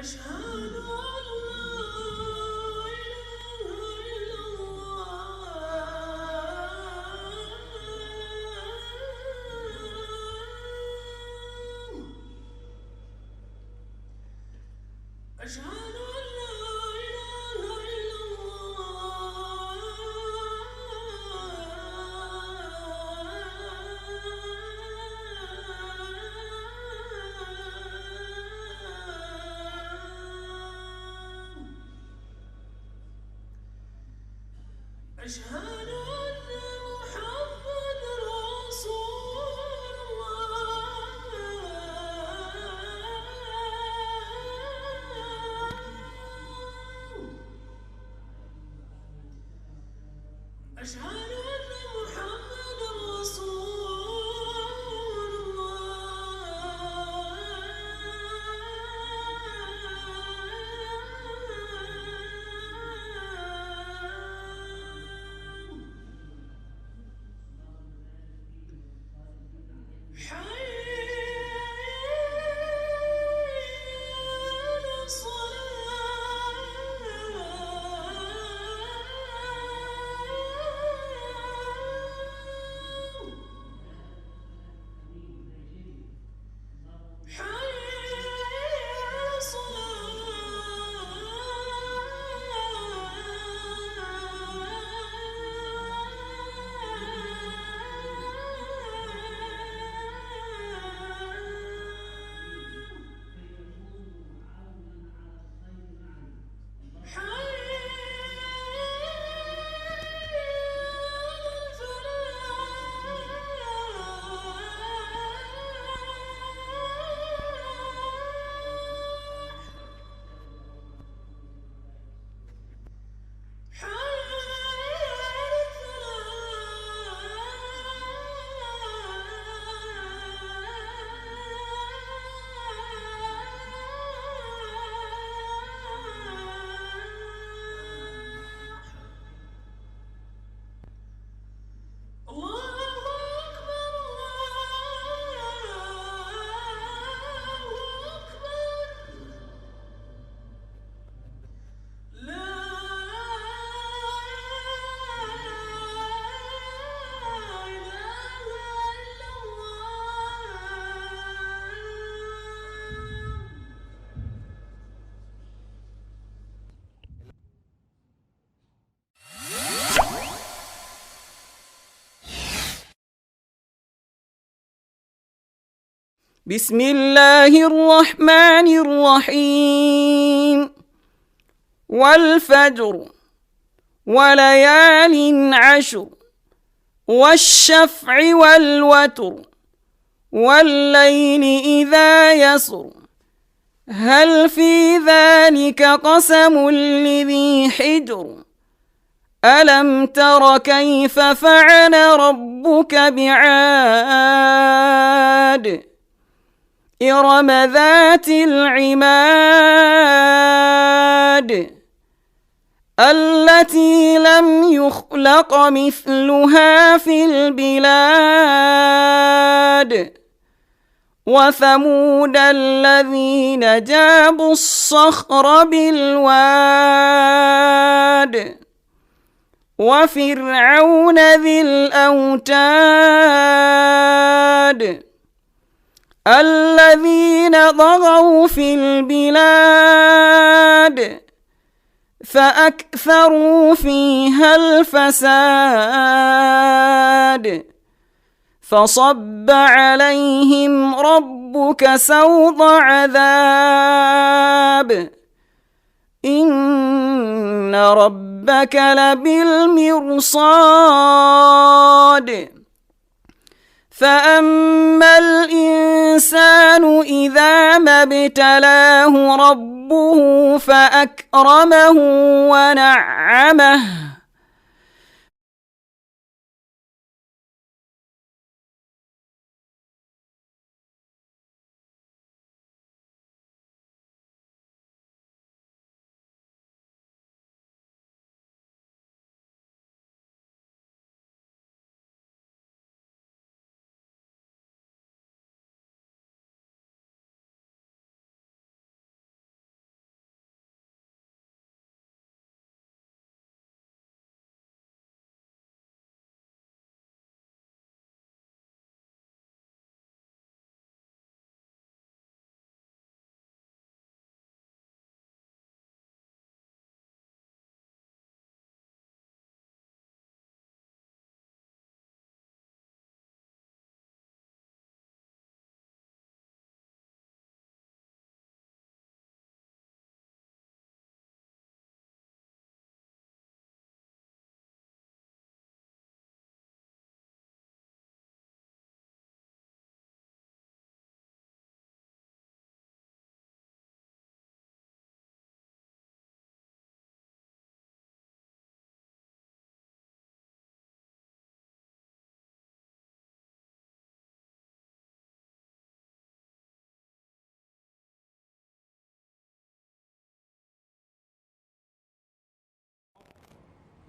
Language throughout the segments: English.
أشهد أن لا إله إلا الله. أشهد أن لا إله إلا الله. أشهد أن محمد رسول الله. أشهد أن محمد رسول الله. حي على الصلاة. حي على الصلاة. حي الله أكبر الله أكبر. لا إله إلا الله. بسم الله الرحمن الرحيم. والفجر وليال عشر والشفع والوتر والليل إذا يسر هل في ذلك قسم لذي حجر ألم تر كيف فعل ربك بعاد إرم ذات العماد التي لم يخلق مثلها في البلاد وثمود الذين جابوا الصخر بالواد وفرعون ذي الأوتاد الذين طغوا في البلاد فأكثروا فيها الفساد فصب عليهم ربك سوط عذاب إن ربك لبالمرصاد فأما الإنسان إذا ما ابتلاه ربه فأكرمه ونعمه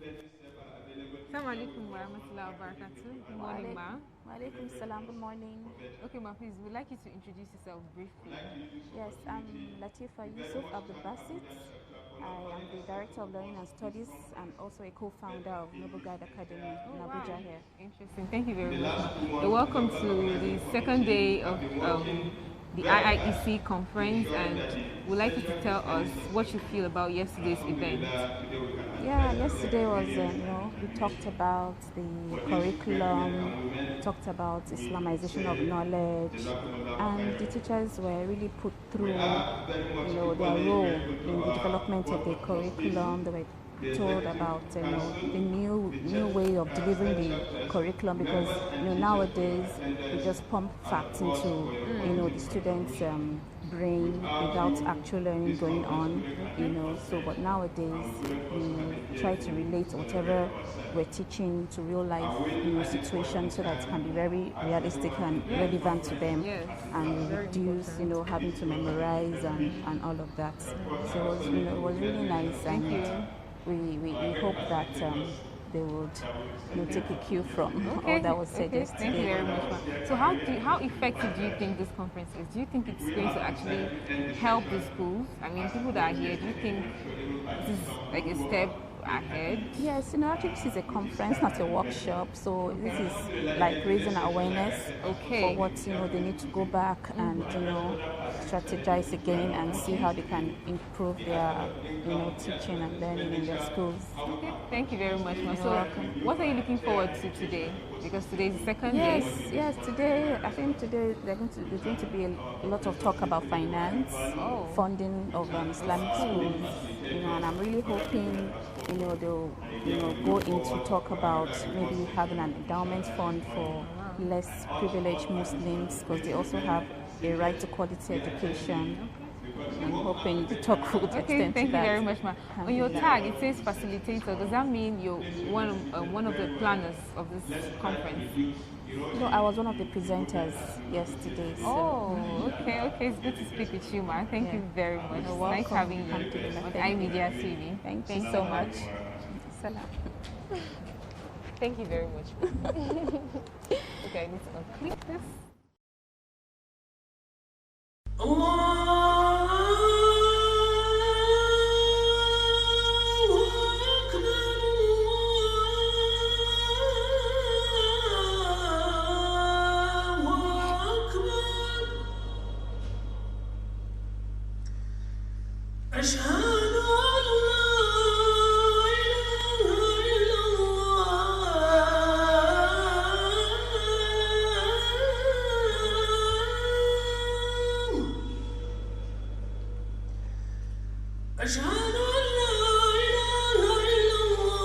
Assalamu alaikum wa rahmatullahi wa barakatuh. Good morning, ma. Walaikum salam. Good morning. Okay, ma, please, we'd like you to introduce yourself briefly. Yes, I'm Latifa Yusuf Abdul Basit. I am the Director of Learning and Studies and also a co-founder of Noble Guide Academy in Abuja here. Interesting. Thank you very much, ma. You're welcome to the second day of the IIEC conference, and we'd like you to tell us what you feel about yesterday's event. Yeah, yesterday was, we talked about the curriculum, talked about Islamization of knowledge, and the teachers were really put through, their role in the development of the curriculum. They were told about the new way of delivering the curriculum, because nowadays we just pump facts into the students' brain without actual learning going on. But nowadays we try to relate whatever we're teaching to real life situations, so that it can be very realistic and relevant to them. Yes, and reduce having to memorize and all of that. So it was really nice. Thank you. We hope that they would take a cue from all that was said yesterday. Thank you very much, ma. So how effective do you think this conference is? Do you think it's going to actually help the schools? I mean, people that are here, do you think this is like a step ahead? Yes, actually this is a conference, not a workshop. So this is like raising awareness for what they need to go back and strategize again and see how they can improve their teaching and learning in their schools. Okay, thank you very much, ma. You're So welcome. what are you looking forward to today? Because today is the second day. Yes. Today, I think there's going to be a lot of talk about finance, funding of Islamic schools, and I'm really hoping, they'll, go into talk about maybe having an endowment fund for less privileged Muslims, because they also have a right to quality education. I'm hoping the talk would extend to that. Thank you very much, ma. On your tag, it says facilitator. Does that mean you're one of the planners of this conference? No, I was one of the presenters yesterday. So. Oh, okay. It's good to speak with you, ma. Thank you very much. You're Nice welcome. having you Alhamdulillah. on Thank you. iMedia TV. Thank you so much. Salam. Thank you very much. Okay, I need to unclick this. أشهد أن لا إله إلا الله. أشهد أن لا إله إلا الله.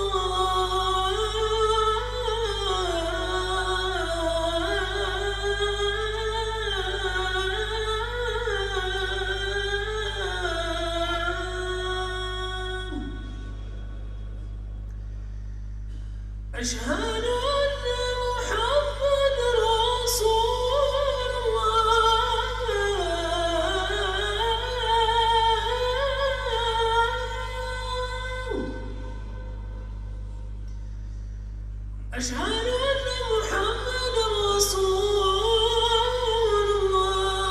أشهد أن محمد رسول الله. أشهد أن محمد رسول الله.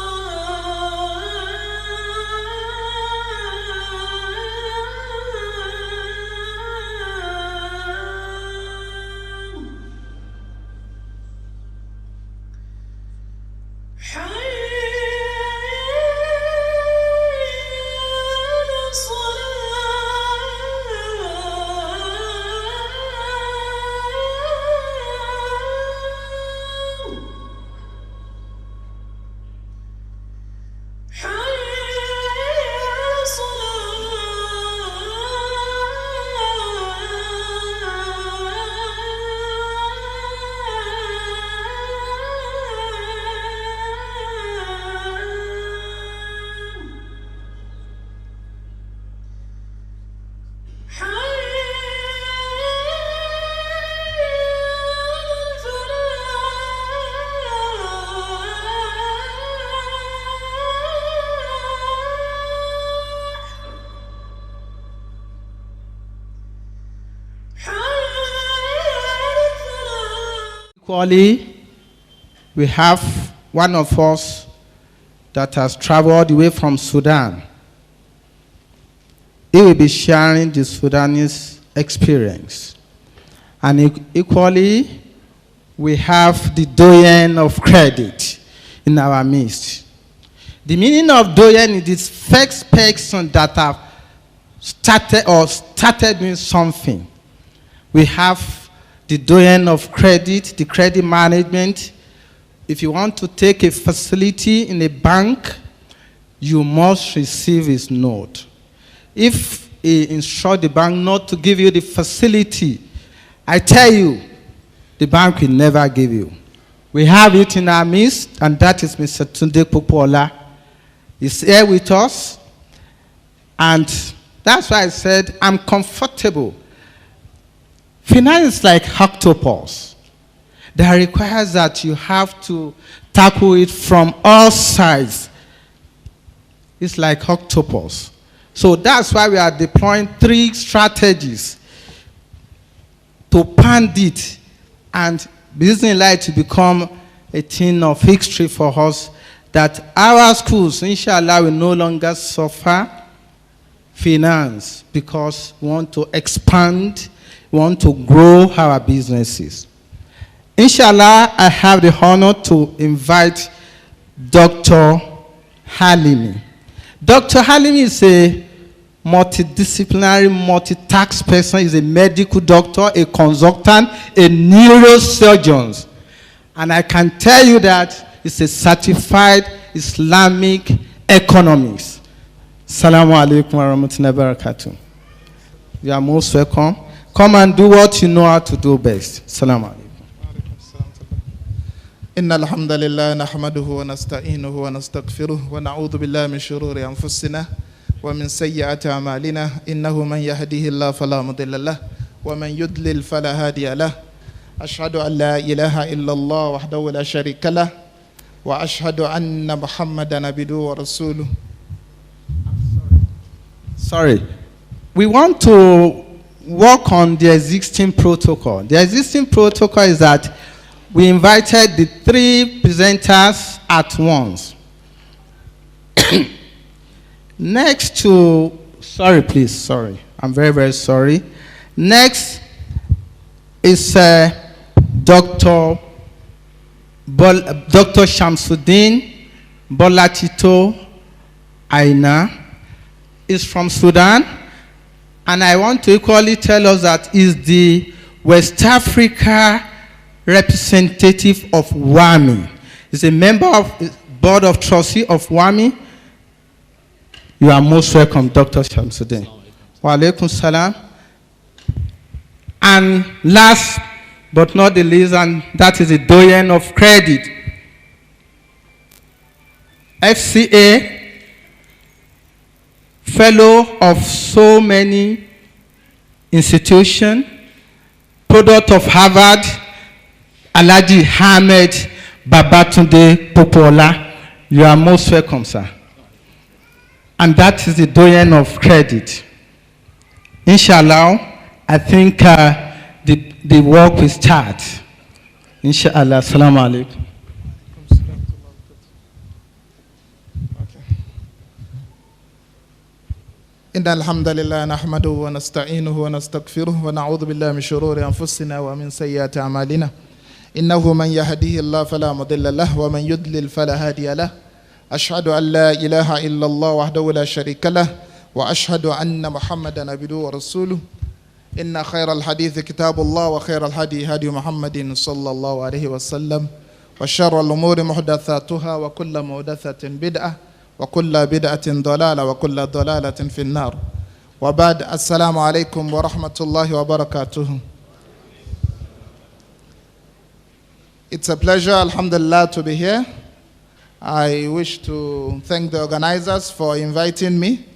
حي على الصلاة. Equally, we have one of us that has traveled all the way from Sudan. He will be sharing the Sudanese experience. And equally, we have the doyen of credit in our midst. The meaning of doyen is this first person that have started doing something. We have the doyen of credit, the credit management. If you want to take a facility in a bank, you must receive his note. If he instructs the bank not to give you the facility, I tell you, the bank will never give you. We have it in our midst, and that is Mr. Tunde Popola. He's here with us, and that's why I said I'm comfortable. Finance is like octopus. That requires that you have to tackle it from all sides. It's like octopus. So that's why we are deploying 3 strategies to pound it and business life to become a thing of history for us, that our schools, inshallah, will no longer suffer finance because we want to expand, we want to grow our businesses. Inshallah, I have the honor to invite Dr. Halimi. Dr. Halimi is a multidisciplinary, multi-task person. He's a medical doctor, a consultant, a neurosurgeon. And I can tell you that he's a certified Islamic economist. Assalamu alaikum wa rahmatullahi wa barakatuh. You are most welcome. Come and do what you know how to do best. Assalamu alaikum. إن الحمد لله نحمده ونستعينه ونستغفره ونعوذ بالله من شرور أنفسنا ومن سيئات أعمالنا إنه من يهديه الله فلا مضل له ومن يضلل فلا هادي له أشهد أن لا إله إلا الله وحده لا شريك له وأشهد أن محمدا عبده ورسوله. Sorry. We want to work on the existing protocol. The existing protocol is that we invited the 3 presenters at once. Next to, sorry please, sorry. I'm very, very sorry. Next is Dr. Shamsuddin Bolatito Aina. Is from Sudan. And I want to equally tell us that is the West Africa representative of WAMI. He's a member of the Board of Trustees of WAMI. You are most welcome, Dr. Shamsuddin. Wa alaikum salam. And last but not the least, and that is the doyen of credit. FCA, fellow of so many institutions, product of Harvard, Alhaji Ahmed Babatunde Popola. You are most welcome, sir. And that is the doyen of credit. Inshallah, I think the work will start. Inshallah. Assalamu alaikum. إن الحمد لله نحمده ونستعينه ونستغفره ونعوذ بالله من شرور أنفسنا ومن سيئات أعمالنا إنه من يهديه الله فلا مضل له ومن يضلل فلا هادي له أشهد أن لا إله إلا الله وحده لا شريك له وأشهد أن محمدا عبده ورسوله إن خير الحديث كتاب الله وخير الهدي هدي محمد صلى الله عليه وسلم وشر الأمور محدثاتها وكل محدثة بدعة وكل بدعة ضلالة وكل ضلالة في النار وبعد السلام عليكم ورحمة الله وبركاته. It's a pleasure, alhamdulillah, to be here. I wish to thank the organizers for inviting me.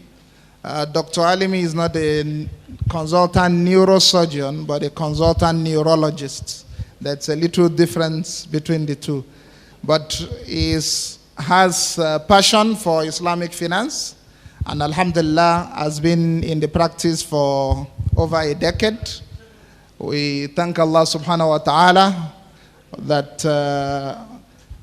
Dr. Alimi is not a consultant neurosurgeon, but a consultant neurologist. That's a little difference between the two. But he has passion for Islamic finance, and alhamdulillah has been in the practice for over a decade. We thank Allah subhanahu wa ta'ala that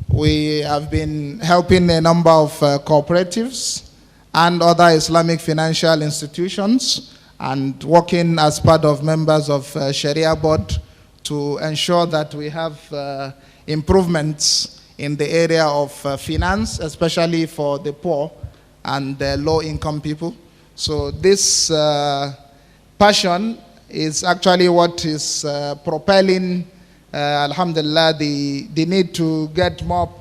we have been helping a number of cooperatives and other Islamic financial institutions and working as part of members of Sharia board to ensure that we have improvements in the area of finance, especially for the poor and the low-income people. So this passion is actually what is propelling, alhamdulillah, the need to get more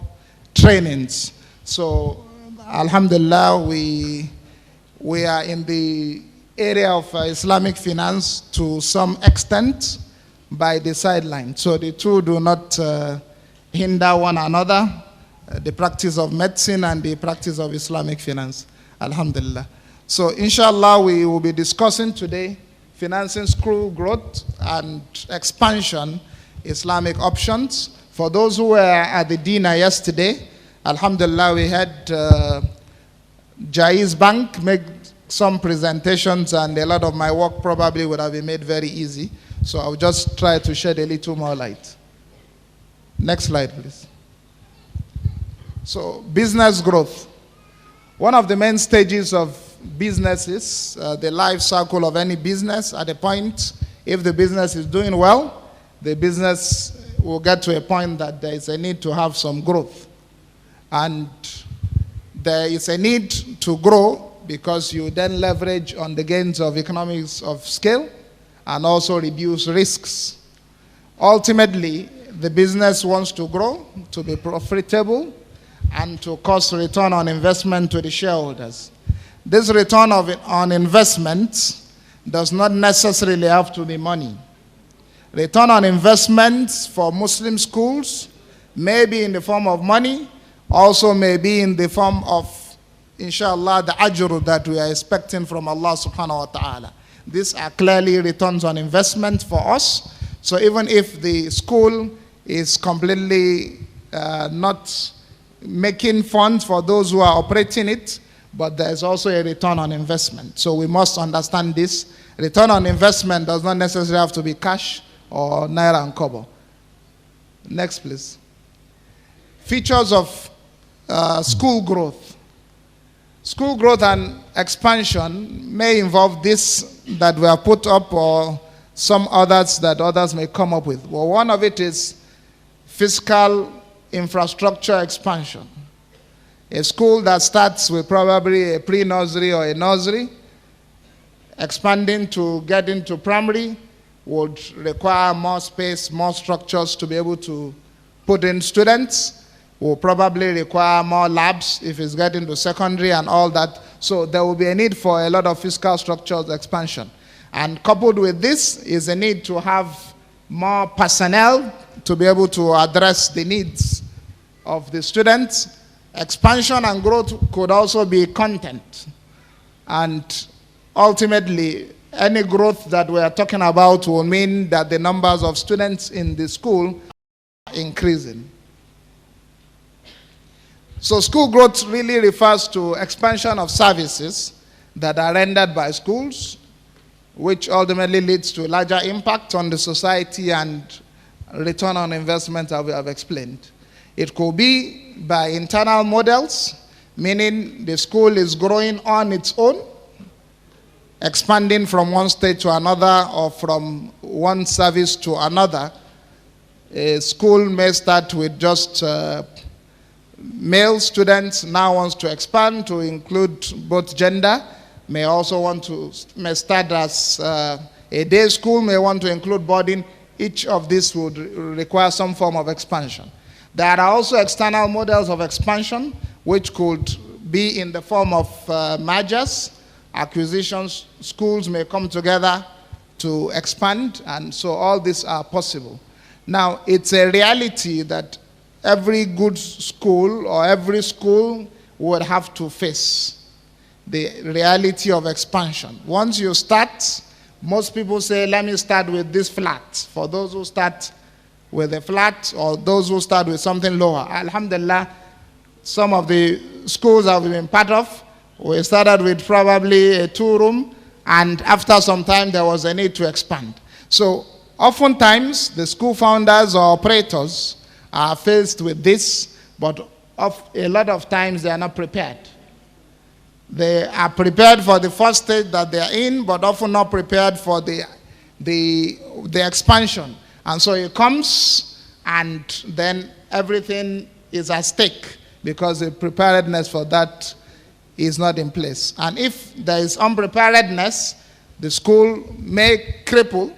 trainings. So, alhamdulillah, we are in the area of Islamic finance to some extent by the sideline. So the two do not hinder one another, the practice of medicine and the practice of Islamic finance, alhamdulillah. So inshallah, we will be discussing today financing school growth and expansion, Islamic options. For those who were at the Deen yesterday, alhamdulillah, we had Jaiz Bank make some presentations, and a lot of my work probably would have been made very easy. So I'll just try to shed a little more light. Next slide, please. So business growth. One of the main stages of businesses, the life cycle of any business, at a point, if the business is doing well, the business will get to a point that there is a need to have some growth. And there is a need to grow because you then leverage on the gains of economies of scale and also reduce risks. Ultimately, the business wants to grow, to be profitable, and to cost return on investment to the shareholders. This return on investment does not necessarily have to be money. Return on investments for Muslim schools may be in the form of money, also may be in the form of, inshallah, the ajr that we are expecting from Allah subhanahu wa ta'ala. These are clearly returns on investment for us. So even if the school is completely not making funds for those who are operating it, but there is also a return on investment. So we must understand this. Return on investment does not necessarily have to be cash or naira and kobo. Next, please. Features of school growth. School growth and expansion may involve this that we have put up or some others that others may come up with. Well, one of it is fiscal infrastructure expansion. A school that starts with probably a pre-nursery or a nursery, expanding to get into primary would require more space, more structures to be able to put in students, will probably require more labs if it's getting to secondary and all that. So there will be a need for a lot of fiscal structures expansion. And coupled with this is a need to have more personnel to be able to address the needs of the students. Expansion and growth could also be content. And ultimately, any growth that we are talking about will mean that the numbers of students in the school are increasing. So school growth really refers to expansion of services that are rendered by schools, which ultimately leads to larger impact on the society and return on investment that we have explained. It could be by internal models, meaning the school is growing on its own, expanding from one state to another or from one service to another. A school may start with just male students, now wants to expand to include both gender, may also want to, may start as a day school, may want to include boarding. Each of these would require some form of expansion. There are also external models of expansion, which could be in the form of mergers, acquisitions. Schools may come together to expand, and so all these are possible. Now, it's a reality that every good school or every school would have to face the reality of expansion. Once you start, most people say, let me start with this flat. For those who start with a flat or those who start with something lower. Alhamdulillah, some of the schools I've been part of, we started with probably a 2-room, and after some time there was a need to expand. So Oftentimes, the school founders or operators are faced with this, but a lot of times they are not prepared. They are prepared for the first stage that they are in, but often not prepared for the expansion. And so it comes, and then everything is at stake because the preparedness for that is not in place. And if there is unpreparedness, the school may cripple,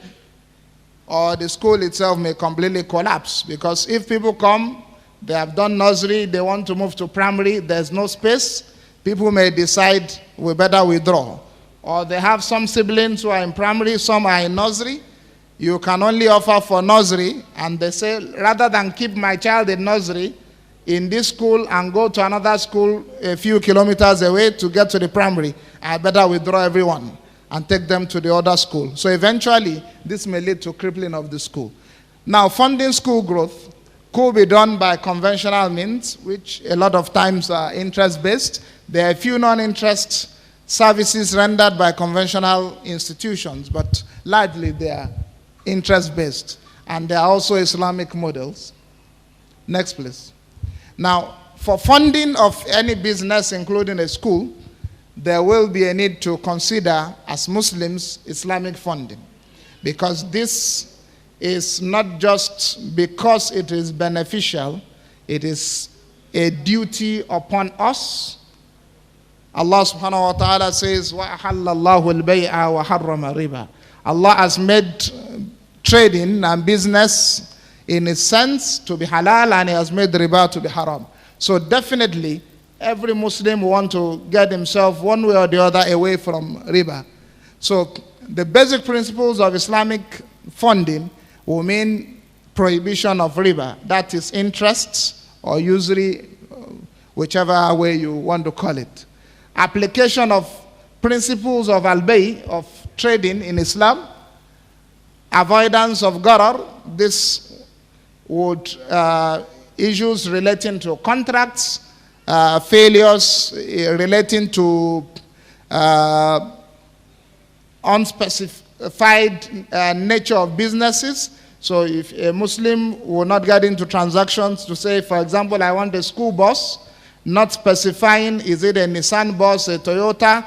or the school itself may completely collapse. Because if people come, they have done nursery, they want to move to primary, there's no space, people may decide we better withdraw. Or they have some siblings who are in primary, some are in nursery. You can only offer for nursery, and they say, rather than keep my child in nursery in this school and go to another school a few kilometers away to get to the primary, I better withdraw everyone and take them to the other school. So eventually, this may lead to crippling of the school. Now, funding school growth could be done by conventional means, which a lot of times are interest-based. There are a few non-interest services rendered by conventional institutions, but largely they are interest-based. And there are also Islamic models. Next, please. Now, for funding of any business, including a school, there will be a need to consider, as Muslims, Islamic funding. Because this is not just because it is beneficial, it is a duty upon us. Allah subhanahu wa ta'ala says, وَأَحَلَّ اللَّهُ الْبَيْعَ وَحَرَّمَ الرِّبَى. Allah has made trading and business in its sense to be halal, and He has made riba to be haram. So definitely, every Muslim wants to get himself one way or the other away from riba. So the basic principles of Islamic funding will mean prohibition of riba. That is interest or usury, whichever way you want to call it. Application of principles of al-bay, of trading in Islam. Avoidance of gharar. This would issues relating to contracts, failures relating to unspecified nature of businesses. So if a Muslim will not get into transactions to say, for example, I want a school bus, not specifying, is it a Nissan bus, a Toyota,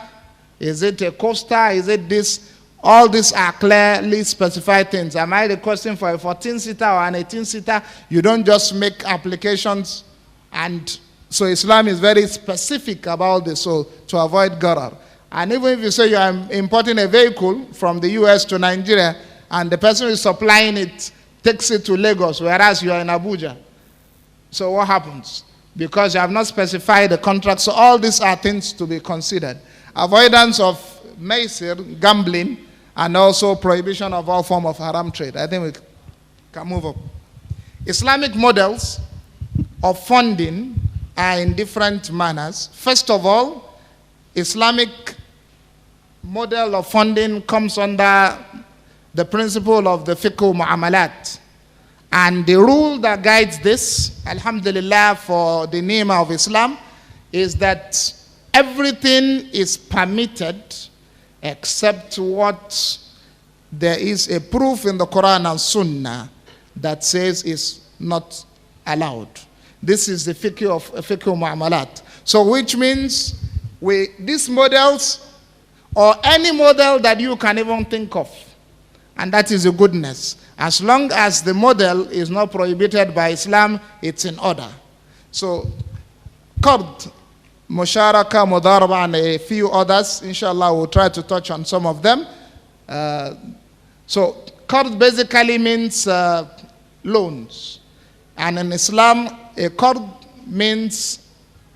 is it a Coaster, is it this? All these are clearly specified things. Am I requesting for a 14-seater or an 18-seater? You don't just make applications. And so Islam is very specific about this, so to avoid gharar. And even if you say you are importing a vehicle from the US to Nigeria, and the person who is supplying it takes it to Lagos, whereas you are in Abuja. So what happens? Because you have not specified the contract. So all these are things to be considered. Avoidance of maisir, gambling, and also prohibition of all form of haram trade. I think we can move up. Islamic models of funding are in different manners. First of all, Islamic model of funding comes under the principle of the fiqh mu'amalat. And the rule that guides this, alhamdulillah, for the ni'mah of Islam, is that everything is permitted except what there is a proof in the Quran and Sunnah that says is not allowed. This is the fiqh of fiqh mu'amalat. So which means these models, or any model that you can even think of, and that is a goodness. As long as the model is not prohibited by Islam, it's in order. So, qard, musharaka, mudaraba, and a few others, inshallah, we'll try to touch on some of them. So, qard basically means loans. And in Islam, a qard means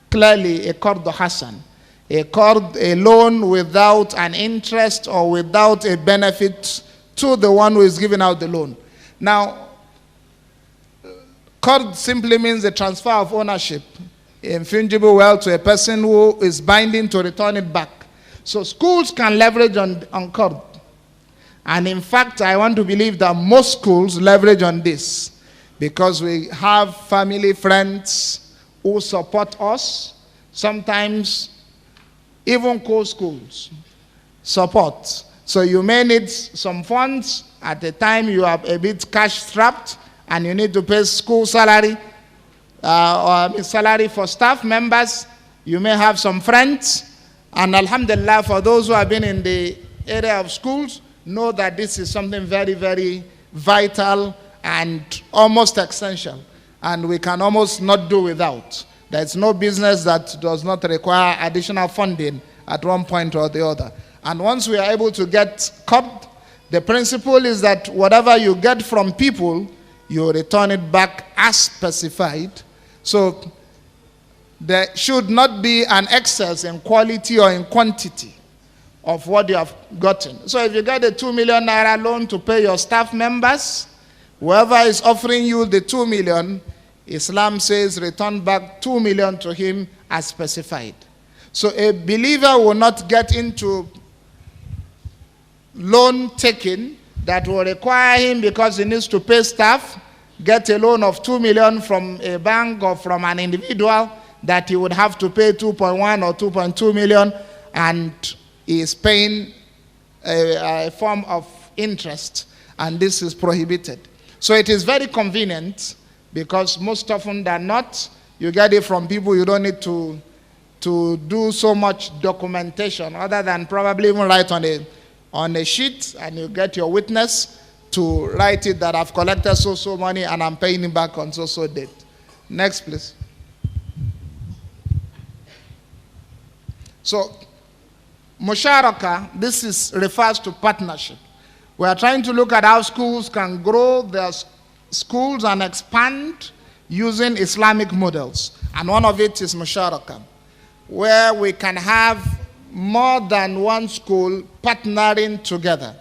clearly a qard hasan. A qard, a loan without an interest or without a benefit to the one who is giving out the loan. Now, qard simply means a transfer of ownership, infungible wealth to a person who is binding to return it back. So schools can leverage on qard. And in fact, I want to believe that most schools leverage on this because we have family, friends who support us. Sometimes even co-schools support. So you may need some funds at the time you are a bit cash strapped and you need to pay school salary or salary for staff members. You may have some friends. And alhamdulillah, for those who have been in the area of schools, know that this is something very, very vital and almost essential. And we can almost not do without. There's no business that does not require additional funding at one point or the other. And once we are able to get curbed, the principle is that whatever you get from people, you return it back as specified. So there should not be an excess in quality or in quantity of what you have gotten. So if you get a 2 million naira loan to pay your staff members, whoever is offering you the 2 million, Islam says return back 2 million to him as specified. So a believer will not get into loan taking that will require him, because he needs to pay staff, get a loan of 2 million from a bank or from an individual that he would have to pay 2.1 or 2.2 million, and he is paying a form of interest, and this is prohibited. So it is very convenient, because most often than not, you get it from people you don't need to do so much documentation, other than probably even write on a sheet, and you get your witness to write it that I've collected so money and I'm paying it back on so date. Next, please. So, musharaka, this refers to partnership. We are trying to look at how schools can grow their schools and expand using Islamic models. And one of it is musharaka, where we can have more than one school partnering together,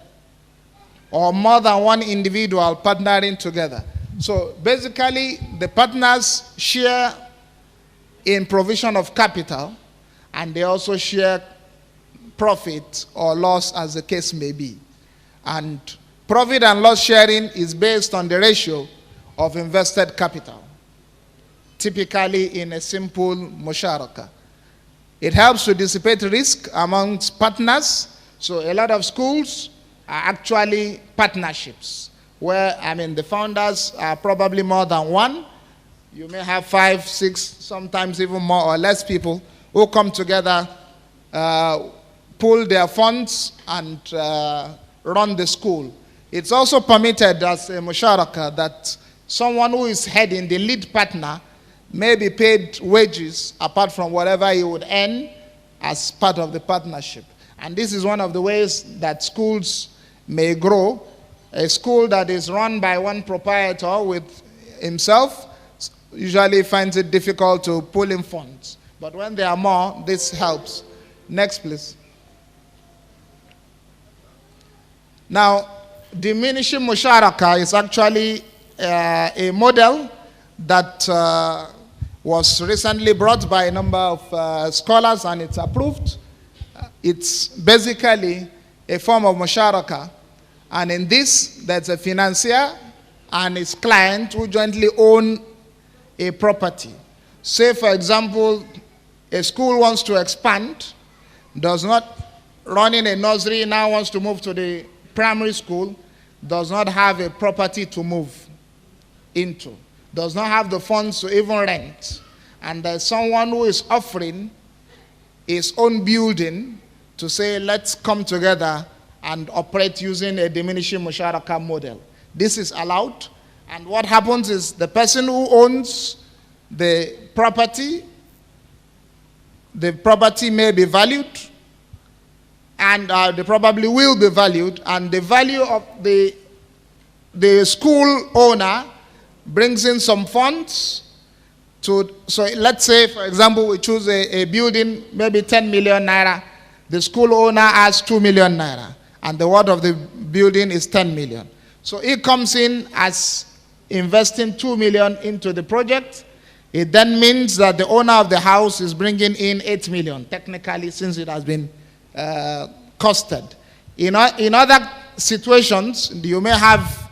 or more than one individual partnering together. So basically, the partners share in provision of capital, and they also share profit or loss, as the case may be. And profit and loss sharing is based on the ratio of invested capital, typically in a simple musharaka. It helps to dissipate risk amongst partners. So a lot of schools are actually partnerships, where, the founders are probably more than one. You may have 5, 6, sometimes even more or less people who come together, pool their funds, and run the school. It's also permitted as a musharaka that someone who is heading, the lead partner, may be paid wages apart from whatever he would earn as part of the partnership. And this is one of the ways that schools may grow. A school that is run by one proprietor with himself usually finds it difficult to pull in funds. But when there are more, this helps. Next, please. Now, diminishing musharaka is actually a model that was recently brought by a number of scholars, and it's approved. It's basically a form of musharaka, and in this, there's a financier and his client who jointly own a property. Say, for example, a school wants to expand, does not running a nursery, now wants to move to the primary school, does not have a property to move into, does not have the funds to even rent, and there's someone who is offering his own building to say, let's come together and operate using a diminishing musharaka model. This is allowed, and what happens is the person who owns the property may be valued, and they probably will be valued, and the value of the school owner brings in some funds to, so let's say, for example, we choose a building, maybe 10 million naira. The school owner has 2 million naira, and the worth of the building is 10 million. So it comes in as investing 2 million into the project. It then means that the owner of the house is bringing in 8 million, technically, since it has been costed. In other situations, you may have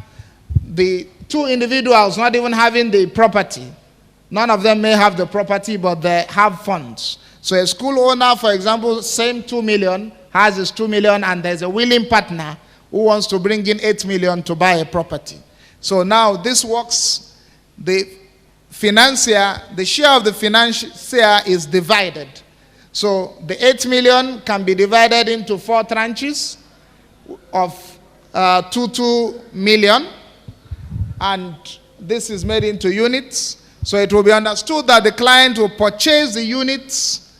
the two individuals not even having the property. None of them may have the property, but they have funds. So a school owner, for example, same 2 million, has his 2 million and there's a willing partner who wants to bring in 8 million to buy a property. So now this works, the financier, the share of the financier is divided. So the 8 million can be divided into 4 tranches of 2 million, and this is made into units. So it will be understood that the client will purchase the units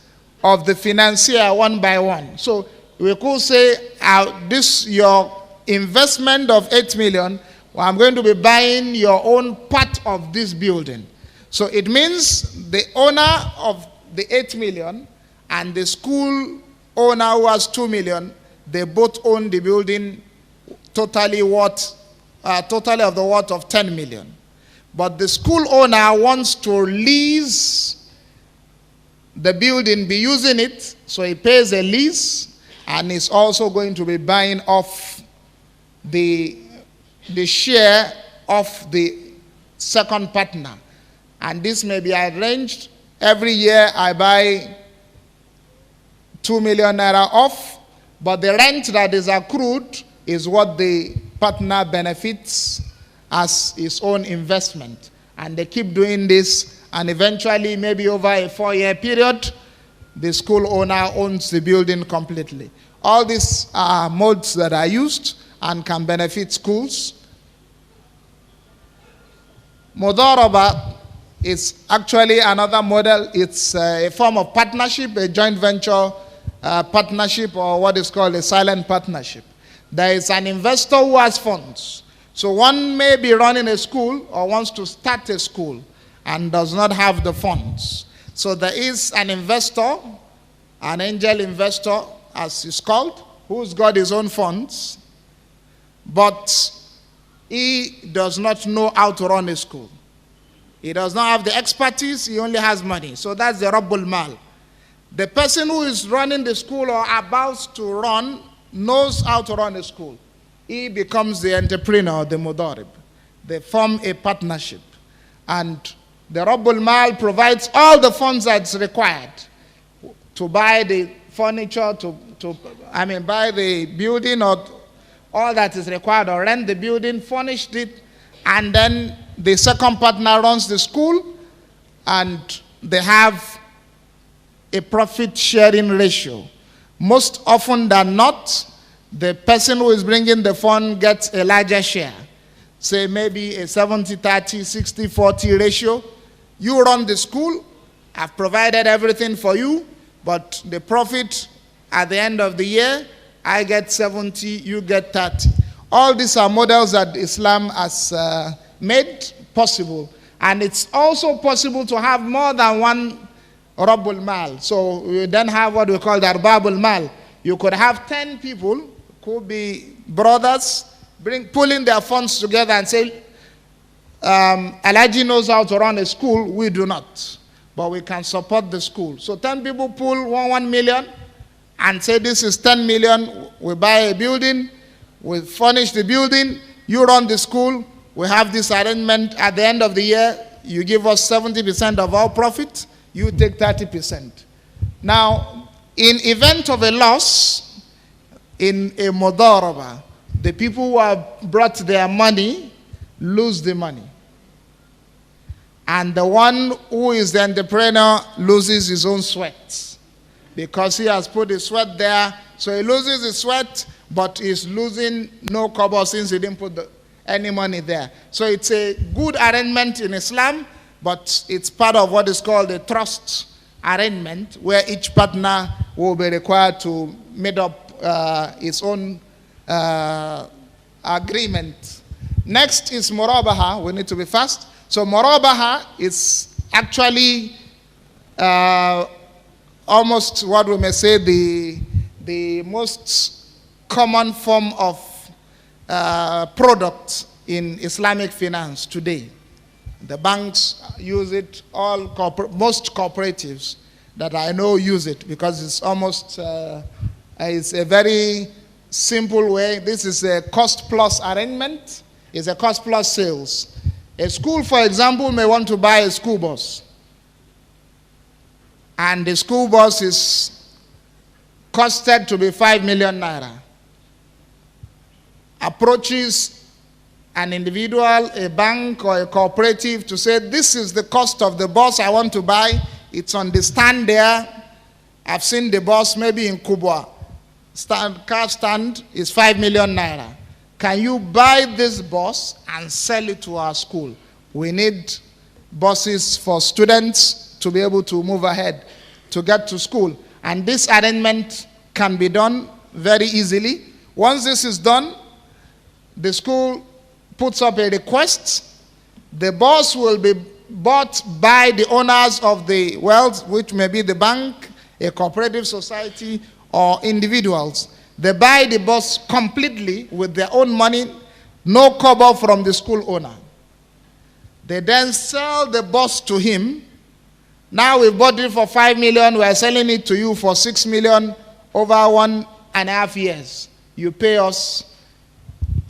of the financier one by one. So we could say, this your investment of 8 million, well, I'm going to be buying your own part of this building. So it means the owner of the 8 million and the school owner who has 2 million, they both own the building totally of the worth of 10 million. But the school owner wants to lease the building, be using it, so he pays a lease, and is also going to be buying off the share of the second partner. And this may be arranged. Every year I buy 2 million naira off, but the rent that is accrued is what the partner benefits as his own investment. And they keep doing this, and eventually, maybe over a 4-year period, the school owner owns the building completely. All these are modes that are used and can benefit schools. Mudaraba is actually another model. It's a form of partnership, a joint venture partnership, or what is called a silent partnership. There is an investor who has funds. So one may be running a school or wants to start a school and does not have the funds. So there is an investor, an angel investor, as it's called, who's got his own funds, but he does not know how to run a school. He does not have the expertise, he only has money. So that's the Rabbul Mal. The person who is running the school or about to run knows how to run a school. He becomes the entrepreneur, the Mudarib. They form a partnership. And the Rabbul Mal provides all the funds that's required to buy the furniture, buy the building, or all that is required, or rent the building, furnish it, and then the second partner runs the school, and they have a profit sharing ratio. Most often than not, the person who is bringing the fund gets a larger share. Say maybe a 70-30, 60-40 ratio. You run the school, I've provided everything for you, but the profit at the end of the year, I get 70, you get 30. All these are models that Islam has made possible. And it's also possible to have more than one Rabbul Mal. So we then have what we call the Arbabul Mal. You could have 10 people, could be brothers, pulling their funds together and say, Alaji knows how to run a school, we do not. But we can support the school. So 10 people pull 1 million and say this is 10 million, we buy a building, we furnish the building, you run the school, we have this arrangement at the end of the year, you give us 70% of our profit, you take 30%. Now, in event of a loss, in a mudaraba, the people who have brought their money lose the money. And the one who is the entrepreneur loses his own sweat, because he has put his sweat there. So he loses his sweat, but he's losing no kobo since he didn't put any money there. So it's a good arrangement in Islam, but it's part of what is called a trust arrangement, where each partner will be required to make up its own agreement. Next is Murabaha. We need to be fast. So Murabaha is actually almost what we may say the most common form of product in Islamic finance today. The banks use it, most cooperatives that I know use it, because it's almost, it's a very simple way. This is a cost plus arrangement. It's a cost plus sales. A school, for example, may want to buy a school bus. And the school bus costed to be 5 million naira, approaches an individual, a bank, or a cooperative to say, this is the cost of the bus I want to buy. It's on the stand there. I've seen the bus maybe in Kubwa. Car stand is 5 million naira. Can you buy this bus and sell it to our school? We need buses for students to be able to move ahead, to get to school. And this arrangement can be done very easily. Once this is done, the school puts up a request. The bus will be bought by the owners of the wealth, which may be the bank, a cooperative society, or individuals. They buy the bus completely with their own money, no cover from the school owner. They then sell the bus to him. Now we bought it for 5 million, we are selling it to you for 6 million over 1.5 years. You pay us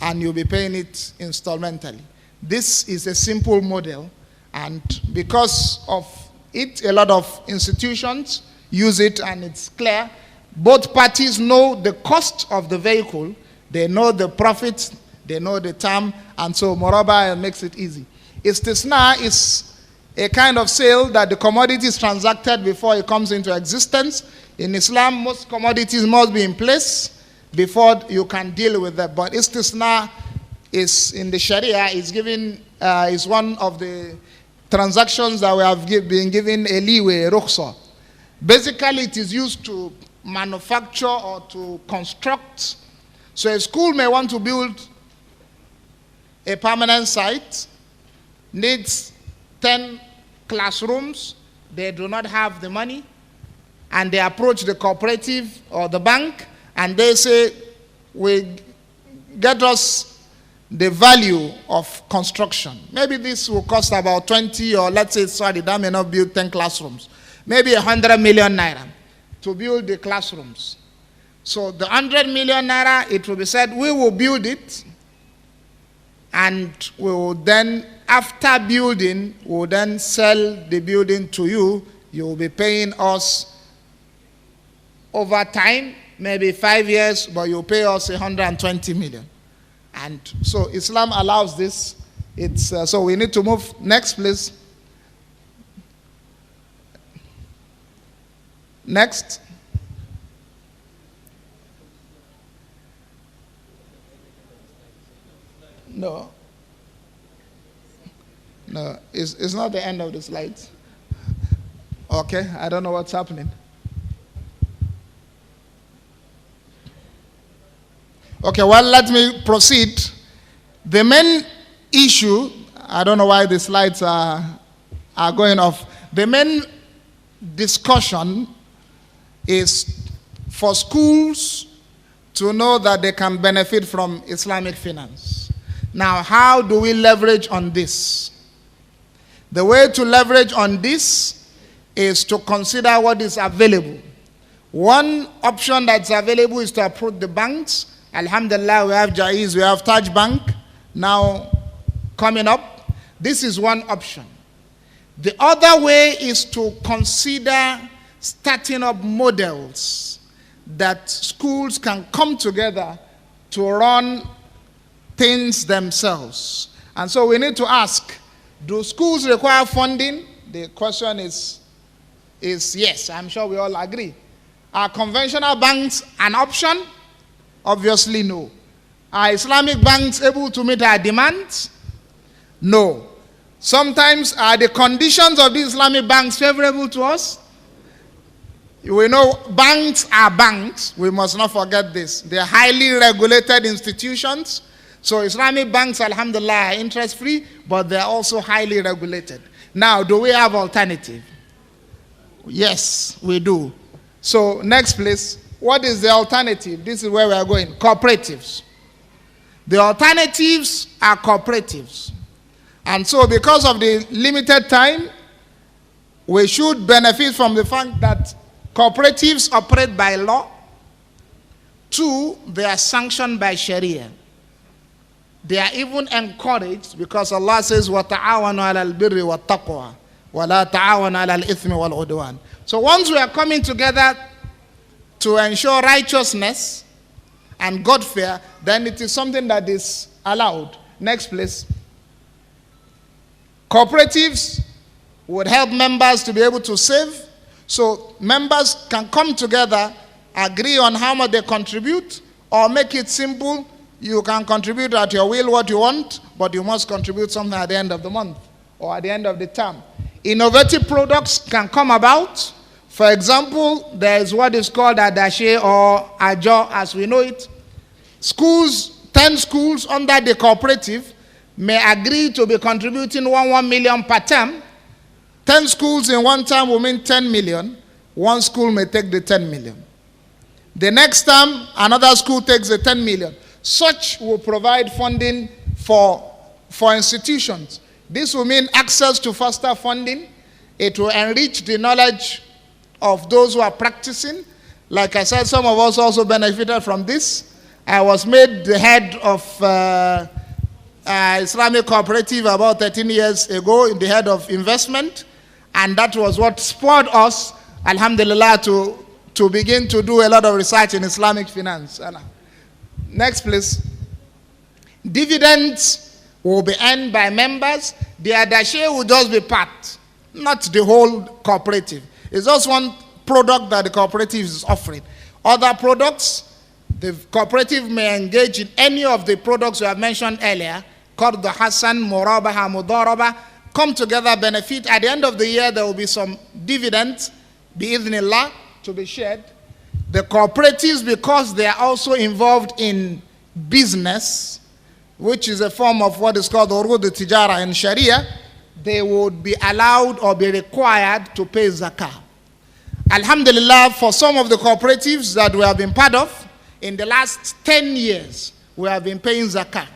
and you'll be paying it installmentally. This is a simple model, and because of it, a lot of institutions use it, and it's clear. Both parties know the cost of the vehicle, they know the profits, they know the term, and so Moraba makes it easy. Istisna is a kind of sale that the commodity is transacted before it comes into existence. In Islam, most commodities must be in place before you can deal with them. But istisna is in the Sharia is one of the transactions that we have been given a leeway, rukhsa. Basically, it is used to manufacture or to construct. So a school may want to build a permanent site, needs 10 classrooms, they do not have the money, and they approach the cooperative or the bank, and they say, get us the value of construction. Maybe this will cost about 20, or let's say, sorry, that may not build 10 classrooms. Maybe 100 million naira to build the classrooms. So the 100 million naira, it will be said, we will build it, and we will then, after building, we will then sell the building to you. You will be paying us over time, maybe 5 years, but you pay us 120 million. And so Islam allows this. It's so we need to move next, please. Next. No. No, it's not the end of the slides. Okay, I don't know what's happening. Okay, well, let me proceed. The main issue, I don't know why the slides are going off. The main discussion is for schools to know that they can benefit from Islamic finance. Now, how do we leverage on this? The way to leverage on this is to consider what is available. One option that's available is to approach the banks. Alhamdulillah, we have Jaiz, we have Taj Bank now coming up. This is one option. The other way is to consider starting up models that schools can come together to run things themselves. And so we need to ask, do schools require funding? The question is yes. I'm sure we all agree. Are conventional banks an option? Obviously no. Are Islamic banks able to meet our demands? No. Sometimes are the conditions of the Islamic banks favorable to us? We know banks are banks. We must not forget this. They are highly regulated institutions. So Islamic banks, alhamdulillah, are interest-free, but they are also highly regulated. Now, do we have alternative? Yes, we do. So next, please. What is the alternative? This is where we are going. Cooperatives. The alternatives are cooperatives. And so because of the limited time, we should benefit from the fact that cooperatives operate by law. 2, they are sanctioned by Sharia. They are even encouraged because Allah says, وَتَعَاوَنُوا عَلَى الْبِرِّ وَالتَّقْوَى وَلَا تَعَاوَنُوا عَلَى الْإِثْمِ وَالْعُدْوَانِ. So once we are coming together to ensure righteousness and God fear, then it is something that is allowed. Next, please. Cooperatives would help members to be able to save. So members can come together, agree on how much they contribute, or make it simple. You can contribute at your will what you want, but you must contribute something at the end of the month or at the end of the term. Innovative products can come about. For example, there is what is called Adashe or Ajo as we know it. Schools, 10 schools under the cooperative may agree to be contributing 1 million per term. 10 schools in one term will mean 10 million. One school may take the 10 million. The next term, another school takes the 10 million. Such will provide funding for institutions. This will mean access to faster funding. It will enrich the knowledge of those who are practicing. Like I said, some of us also benefited from this. I was made the head of Islamic cooperative about 13 years ago, in the head of investment. And that was what spurred us, alhamdulillah, to begin to do a lot of research in Islamic finance. Next, please. Dividends will be earned by members. The Adashe will just be part, not the whole cooperative. It's just one product that the cooperative is offering. Other products, the cooperative may engage in any of the products we have mentioned earlier, called the Hassan, Murabaha, Mudaraba, come together, benefit. At the end of the year, there will be some dividends, bi'idhnillah, to be shared. The cooperatives, because they are also involved in business, which is a form of what is called Urud Tijara in Sharia, they would be allowed or be required to pay zakah. Alhamdulillah, for some of the cooperatives that we have been part of, in the last 10 years, we have been paying zakah.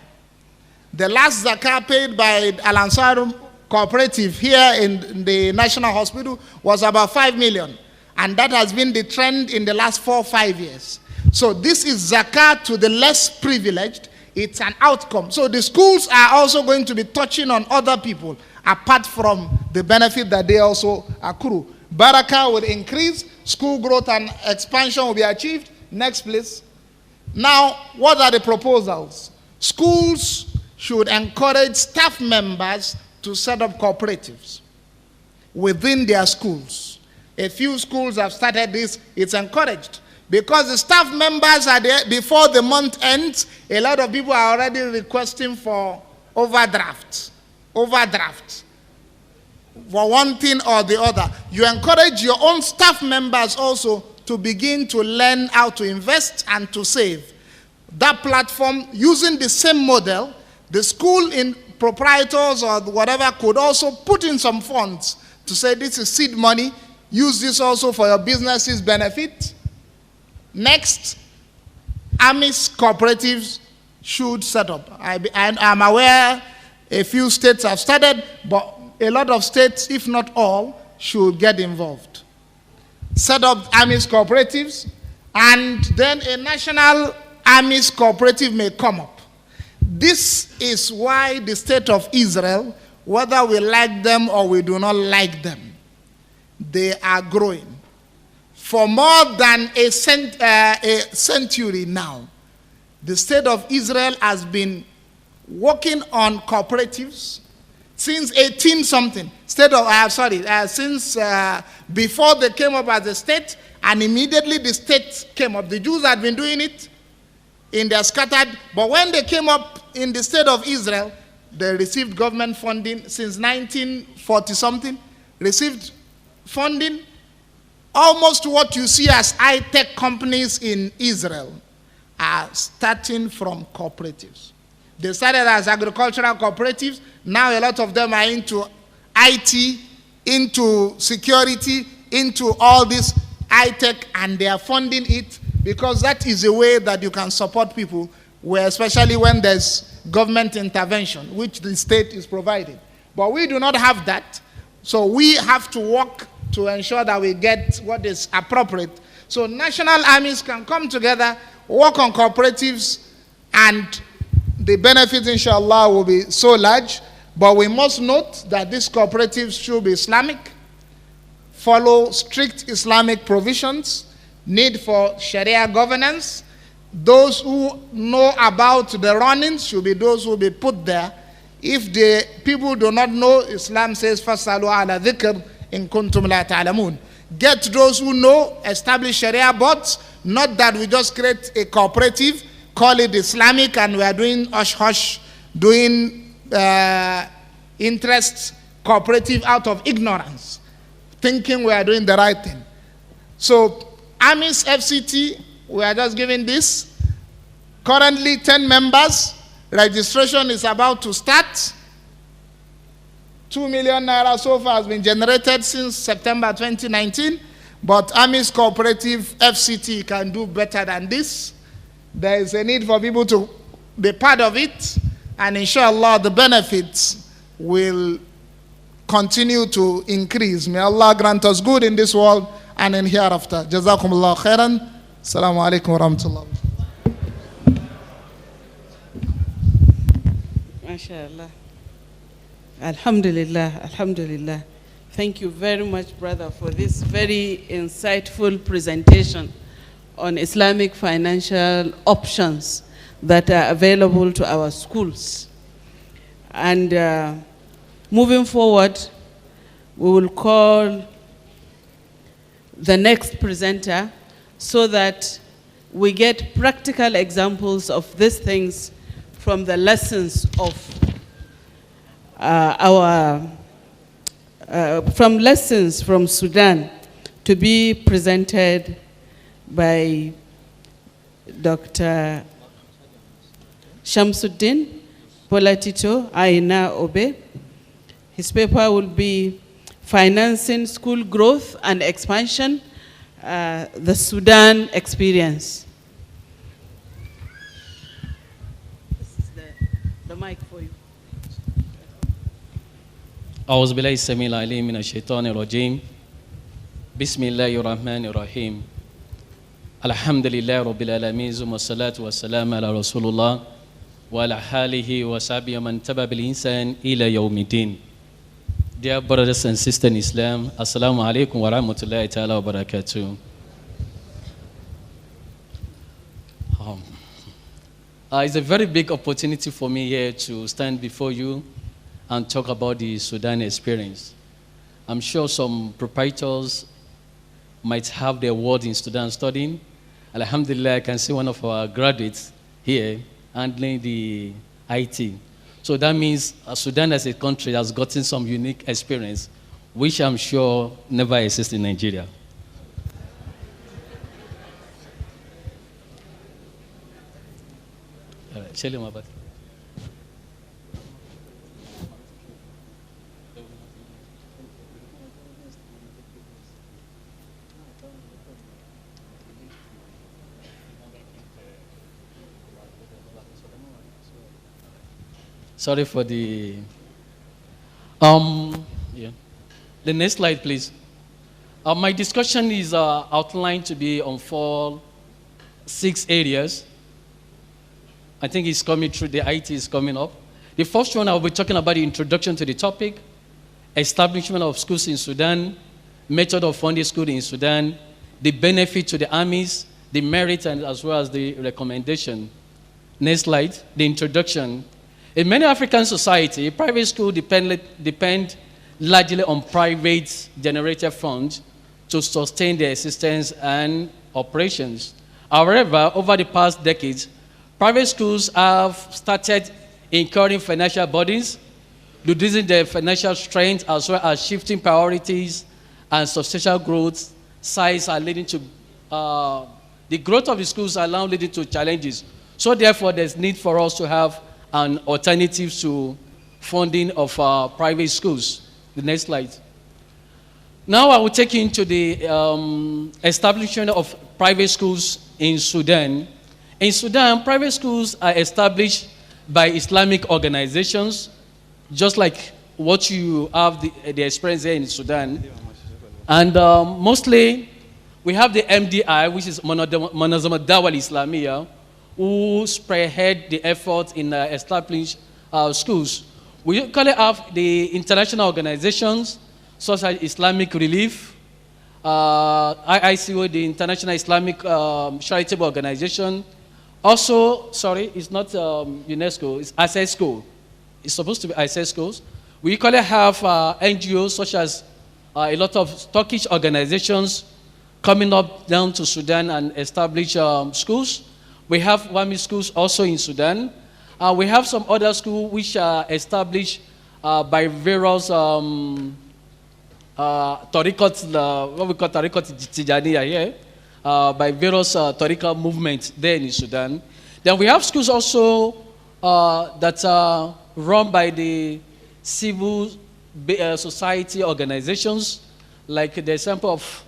The last zakah paid by Al-Ansar cooperative here in the National Hospital was about 5 million. And that has been the trend in the last 4 or 5 years. So this is zakah to the less privileged. It's an outcome. So the schools are also going to be touching on other people, apart from the benefit that they also accrue. Barakah will increase, school growth and expansion will be achieved. Next, please. Now, what are the proposals? Schools should encourage staff members to set up cooperatives within their schools. A few schools have started this. It's encouraged. Because the staff members are there before the month ends, a lot of people are already requesting for overdrafts. Overdrafts. For one thing or the other. You encourage your own staff members also to begin to learn how to invest and to save. That platform, using the same model, the school in proprietors or whatever could also put in some funds to say this is seed money, use this also for your business's benefit. Next, AMIS cooperatives should set up. I'm aware a few states have started, but a lot of states, if not all, should get involved. Set up AMIS cooperatives, and then a national AMIS cooperative may come up. This is why the state of Israel, whether we like them or we do not like them, they are growing. For more than a century now, the state of Israel has been working on cooperatives since 18-something. Since before they came up as a state, and immediately the state came up. The Jews had been doing it in their scattered, but when they came up in the state of Israel, they received government funding since 1940-something, received funding. Almost what you see as high-tech companies in Israel are starting from cooperatives. They started as agricultural cooperatives. Now a lot of them are into IT, into security, into all this high-tech, and they are funding it because that is a way that you can support people, where especially when there's government intervention, which the state is providing. But we do not have that, so we have to work to ensure that we get what is appropriate. So national armies can come together, work on cooperatives, and the benefits, inshallah, will be so large. But we must note that these cooperatives should be Islamic, follow strict Islamic provisions, need for Sharia governance. Those who know about the runnings should be those who will be put there. If the people do not know, Islam says, فَاسْأَلُوا عَلَى ذِكْرٍ إِن كُنْتُمْ لَا تَعْلَمُونَ. Get those who know, establish Sharia boards, not that we just create a cooperative, call it Islamic, and we are doing hush-hush, doing interest cooperative out of ignorance, thinking we are doing the right thing. So, AMIS FCT, we are just giving this. Currently 10 members. Registration is about to start. 2 million naira so far has been generated since September 2019. But AMIS Cooperative FCT can do better than this. There is a need for people to be part of it. And inshallah, the benefits will continue to increase. May Allah grant us good in this world and in hereafter. Jazakumullah khairan. Assalamu alaikum wa rahmatullah. MashaAllah. Alhamdulillah, alhamdulillah. Thank you very much, brother, for this very insightful presentation on Islamic financial options that are available to our schools. And moving forward, we will call the next presenter so that we get practical examples of these things from the lessons of lessons from Sudan, to be presented by Dr. Shamsuddin Polatito Aina Obe. His paper will be Financing School Growth and Expansion, the Sudan Experience. This is the mic for you. أعوذ بالله السميع العليم من الشيطان الرجيم بسم الله الرحمن الرحيم الحمد لله رب العالمين ثم الصلاة والسلام على رسول الله وعلى آله وصحبه ومن تبع بالإحسان إلى يوم الدين. Dear brothers and sisters in Islam, Assalamu alaikum wa rahmatullahi ta'ala wa barakatuh. It's a very big opportunity for me here to stand before you and talk about the Sudan experience. I'm sure some proprietors might have their word in Sudan studying. Alhamdulillah, I can see one of our graduates here handling the IT. So that means Sudan as a country has gotten some unique experience, which I'm sure never exists in Nigeria. All right, tell him about it. Sorry for the, yeah. The next slide, please. My discussion is outlined to be on 6 areas. I think it's coming through, the IT is coming up. The first one, I'll be talking about the introduction to the topic, establishment of schools in Sudan, method of funding schools in Sudan, the benefit to the armies, the merit, and as well as the recommendation. Next slide, the introduction. In many African societies, private schools depend largely on private generated funds to sustain their existence and operations. However, over the past decades, private schools have started incurring financial burdens, reducing their financial strength, as well as shifting priorities and substantial growth. Size are leading to the growth of the schools are now leading to challenges. So therefore, there's need for us to have an alternative to funding of private schools. The next slide. Now I will take you into the establishment of private schools in Sudan. In Sudan, private schools are established by Islamic organizations, just like what you have the experience here in Sudan. And mostly, we have the MDI, which is Monazamat Dawal Islamiyah, who spearhead the effort in establishing schools. We currently have the international organizations such as Islamic Relief, IICO, the International Islamic Charitable Organization. Also, sorry, it's not UNESCO, it's ISESCO. It's supposed to be ISESCO. We equally have NGOs such as a lot of Turkish organizations coming up down to Sudan and establish schools. We have WAMI schools also in Sudan. We have some other schools which are established by various tariqat, what we call tariqat Tijaniya here, by various tariqat movements there in Sudan. Then we have schools also that are run by the civil society organizations, like the example of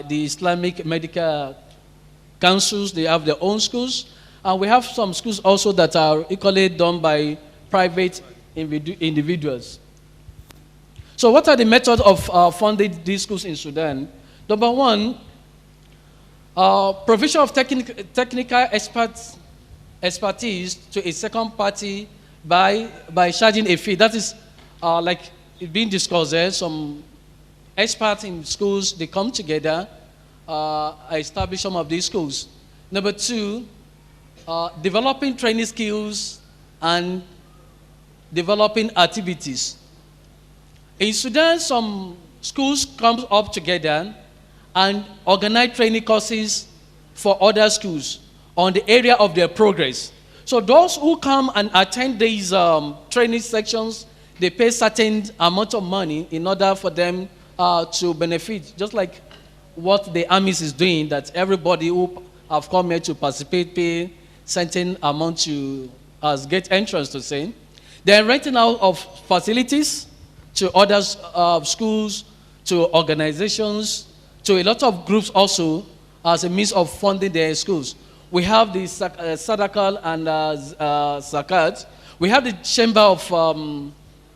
the Islamic medical councils. They have their own schools. And we have some schools also that are equally done by private individuals. So what are the methods of funding these schools in Sudan? Number one, provision of technical expertise to a second party by charging a fee. That is like it being discussed there. Some experts in schools, they come together, establish some of these schools. Number two, developing training skills and developing activities. In Sudan, some schools come up together and organize training courses for other schools on the area of their progress. So those who come and attend these training sections, they pay certain amount of money in order for them to benefit, just like what the armies is doing, that everybody who have come here to participate pay certain amount to get entrance to say. They're renting out of facilities to other schools, to organizations, to a lot of groups also as a means of funding their schools. We have the Sadaqal and Zakat. We have the Chamber of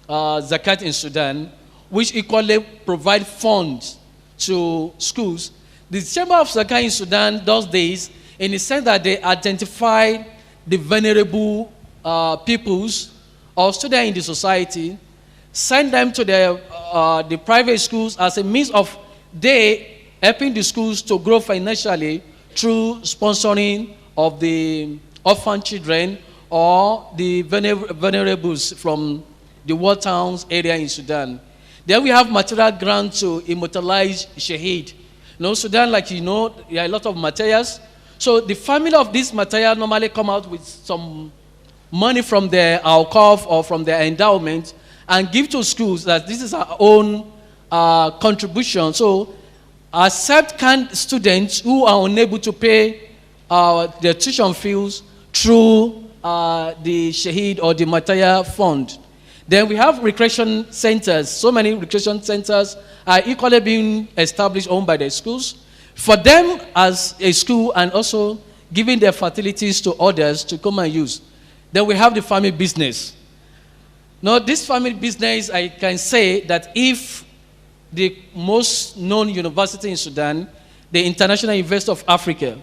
Zakat in Sudan, which equally provide funds to schools. The Chamber of Zakat in Sudan does this in the sense that they identify the vulnerable peoples or students in the society, send them to the private schools as a means of they helping the schools to grow financially through sponsoring of the orphan children or the vulnerables from the war towns area in Sudan. Then we have material grant to immortalize Shaheed. You know, Sudan, like you know, there are a lot of materials. So the family of this material normally come out with some money from their alcove or from their endowment and give to schools that this is our own contribution. So accept students who are unable to pay their tuition fees through the Shaheed or the Mataya Fund. Then we have recreation centers. So many recreation centers are equally being established, owned by the schools, for them as a school and also giving their facilities to others to come and use. Then we have the family business. Now, this family business, I can say that if the most known university in Sudan, the International University of Africa,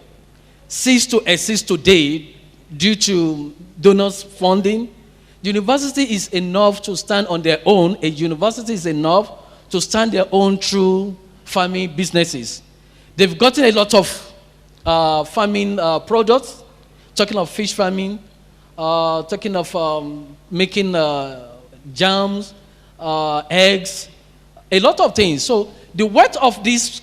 cease to exist today due to donors' funding, the university is enough to stand on their own. A university is enough to stand their own through farming businesses. They've gotten a lot of farming products, talking of fish farming, talking of making jams, eggs, a lot of things. So the worth of this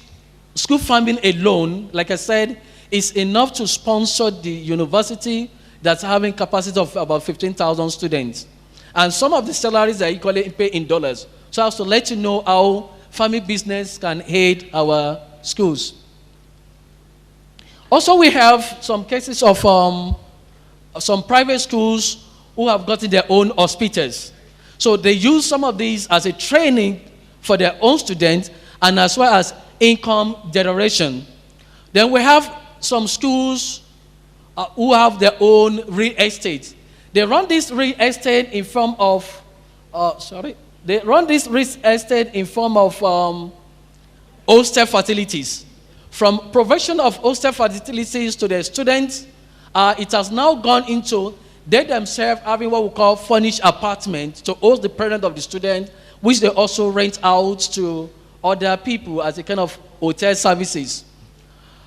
school farming alone, like I said, is enough to sponsor the university that's having capacity of about 15,000 students. And some of the salaries are equally paid in dollars. So I have to let you know how family business can aid our schools. Also, we have some cases of some private schools who have gotten their own hospitals. So they use some of these as a training for their own students and as well as income generation. Then we have some schools who have their own real estate. They run this real estate in form of, they run this real estate in form of hostel facilities. From provision of hostel facilities to their students, it has now gone into they themselves having what we call furnished apartments to host the parent of the student, which they also rent out to other people as a kind of hotel services.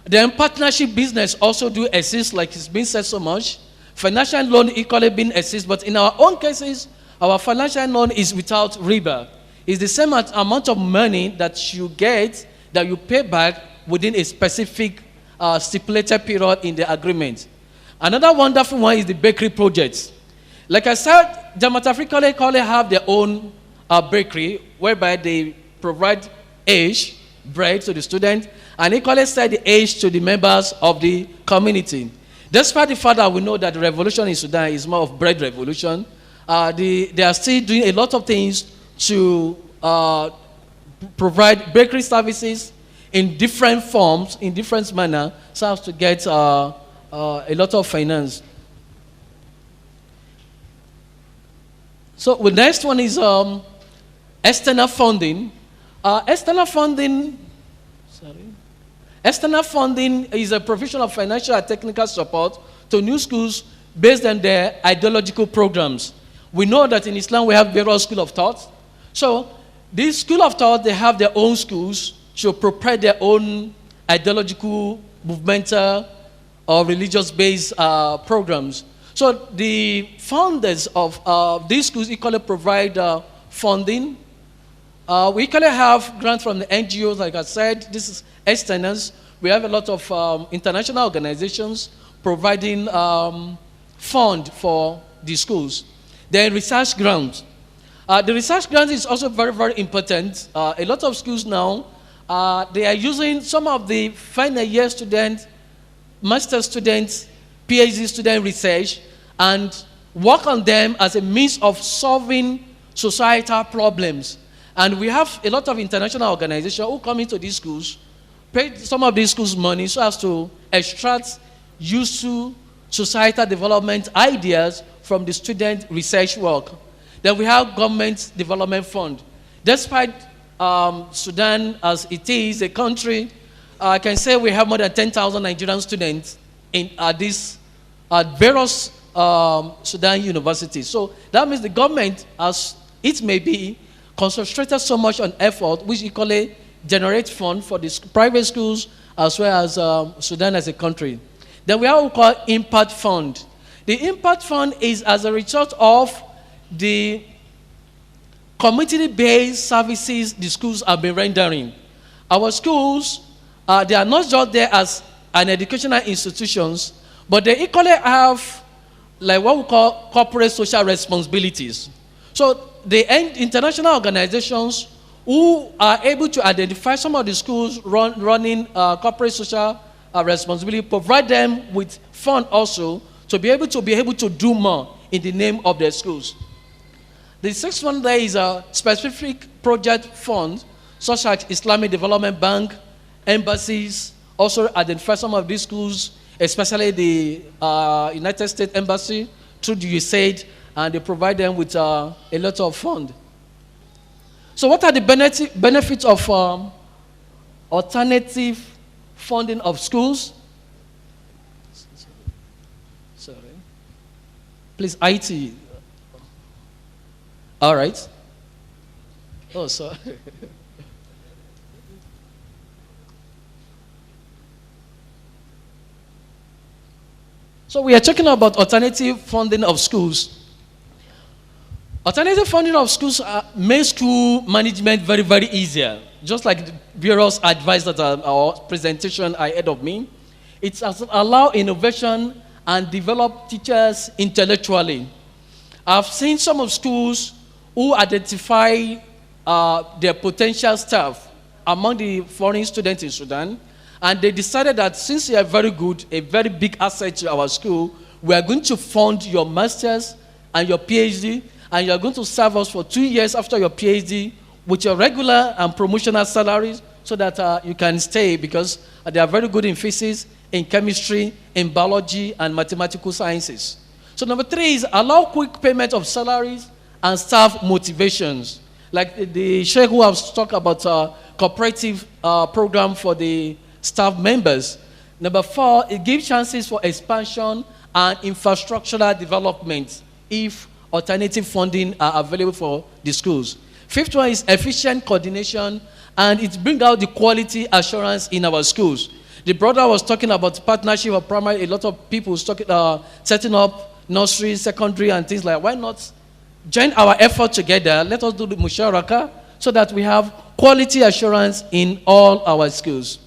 Then partnership business also do exist, like it's been said so much. Financial loan equally been exist, but in our own cases, our financial loan is without riba. It's the same amount of money that you get, that you pay back within a specific stipulated period in the agreement. Another wonderful one is the bakery project. Like I said, Jamaat Africa have their own bakery, whereby they provide age, bread to the student, and equally sell the age to the members of the community. Despite the fact that we know that the revolution in Sudan is more of bread revolution, they are still doing a lot of things to provide bakery services in different forms, in different manner, so as to get a lot of finance. So the next one is external funding. External funding is a provision of financial and technical support to new schools based on their ideological programs. We know that in Islam we have various schools of thought. So these schools of thought, they have their own schools to prepare their own ideological, movemental, or religious-based programs. So the founders of these schools equally provide funding. We equally have grants from the NGOs, like I said. This is externals. We have a lot of international organizations providing fund for the schools. Then research grants. The research grant is also very, very important. A lot of schools now, they are using some of the final year students, master students, PhD student research, and work on them as a means of solving societal problems. And we have a lot of international organizations who come into these schools, pay some of these schools money so as to extract useful societal development ideas from the student research work. Then we have government development fund. Despite Sudan as it is a country, I can say we have more than 10,000 Nigerian students in these various Sudan universities. So that means the government, as it may be, concentrated so much on effort, which equally generates funds for the private schools as well as Sudan as a country. Then we have what we call impact fund. The impact fund is as a result of the community-based services the schools have been rendering. Our schools, they are not just there as an educational institutions, but they equally have like what we call corporate social responsibilities. So the international organizations who are able to identify some of the schools running corporate social responsibility, provide them with fund also to be able to do more in the name of their schools. The sixth one there is a specific project fund, such as Islamic Development Bank, embassies, also identify some of these schools, especially the United States Embassy through the USAID, and they provide them with a lot of fund. So what are the benefits of alternative funding of schools? Sorry. Please, IT. All right. Oh, sorry. So we are talking about alternative funding of schools. Alternative funding of schools make school management very, very easier. Just like the various advice that our presentation ahead of me, it has allowed innovation and develop teachers intellectually. I've seen some of schools who identify their potential staff among the foreign students in Sudan, and they decided that since you are very good, a very big asset to our school, we are going to fund your master's and your PhD, and you are going to serve us for 2 years after your PhD with your regular and promotional salaries so that you can stay, because they are very good in physics, in chemistry, in biology, and mathematical sciences. So number 3 is allow quick payment of salaries and staff motivations. Like the Sheikh who has talked about cooperative program for the staff members. Number 4, it gives chances for expansion and infrastructural development if alternative funding are available for the schools. Fifth one is efficient coordination, and it brings out the quality assurance in our schools. The brother was talking about partnership of primary. A lot of people was talking, setting up nursery, secondary, and things like that. Why not join our effort together? Let us do the musharaka so that we have quality assurance in all our schools.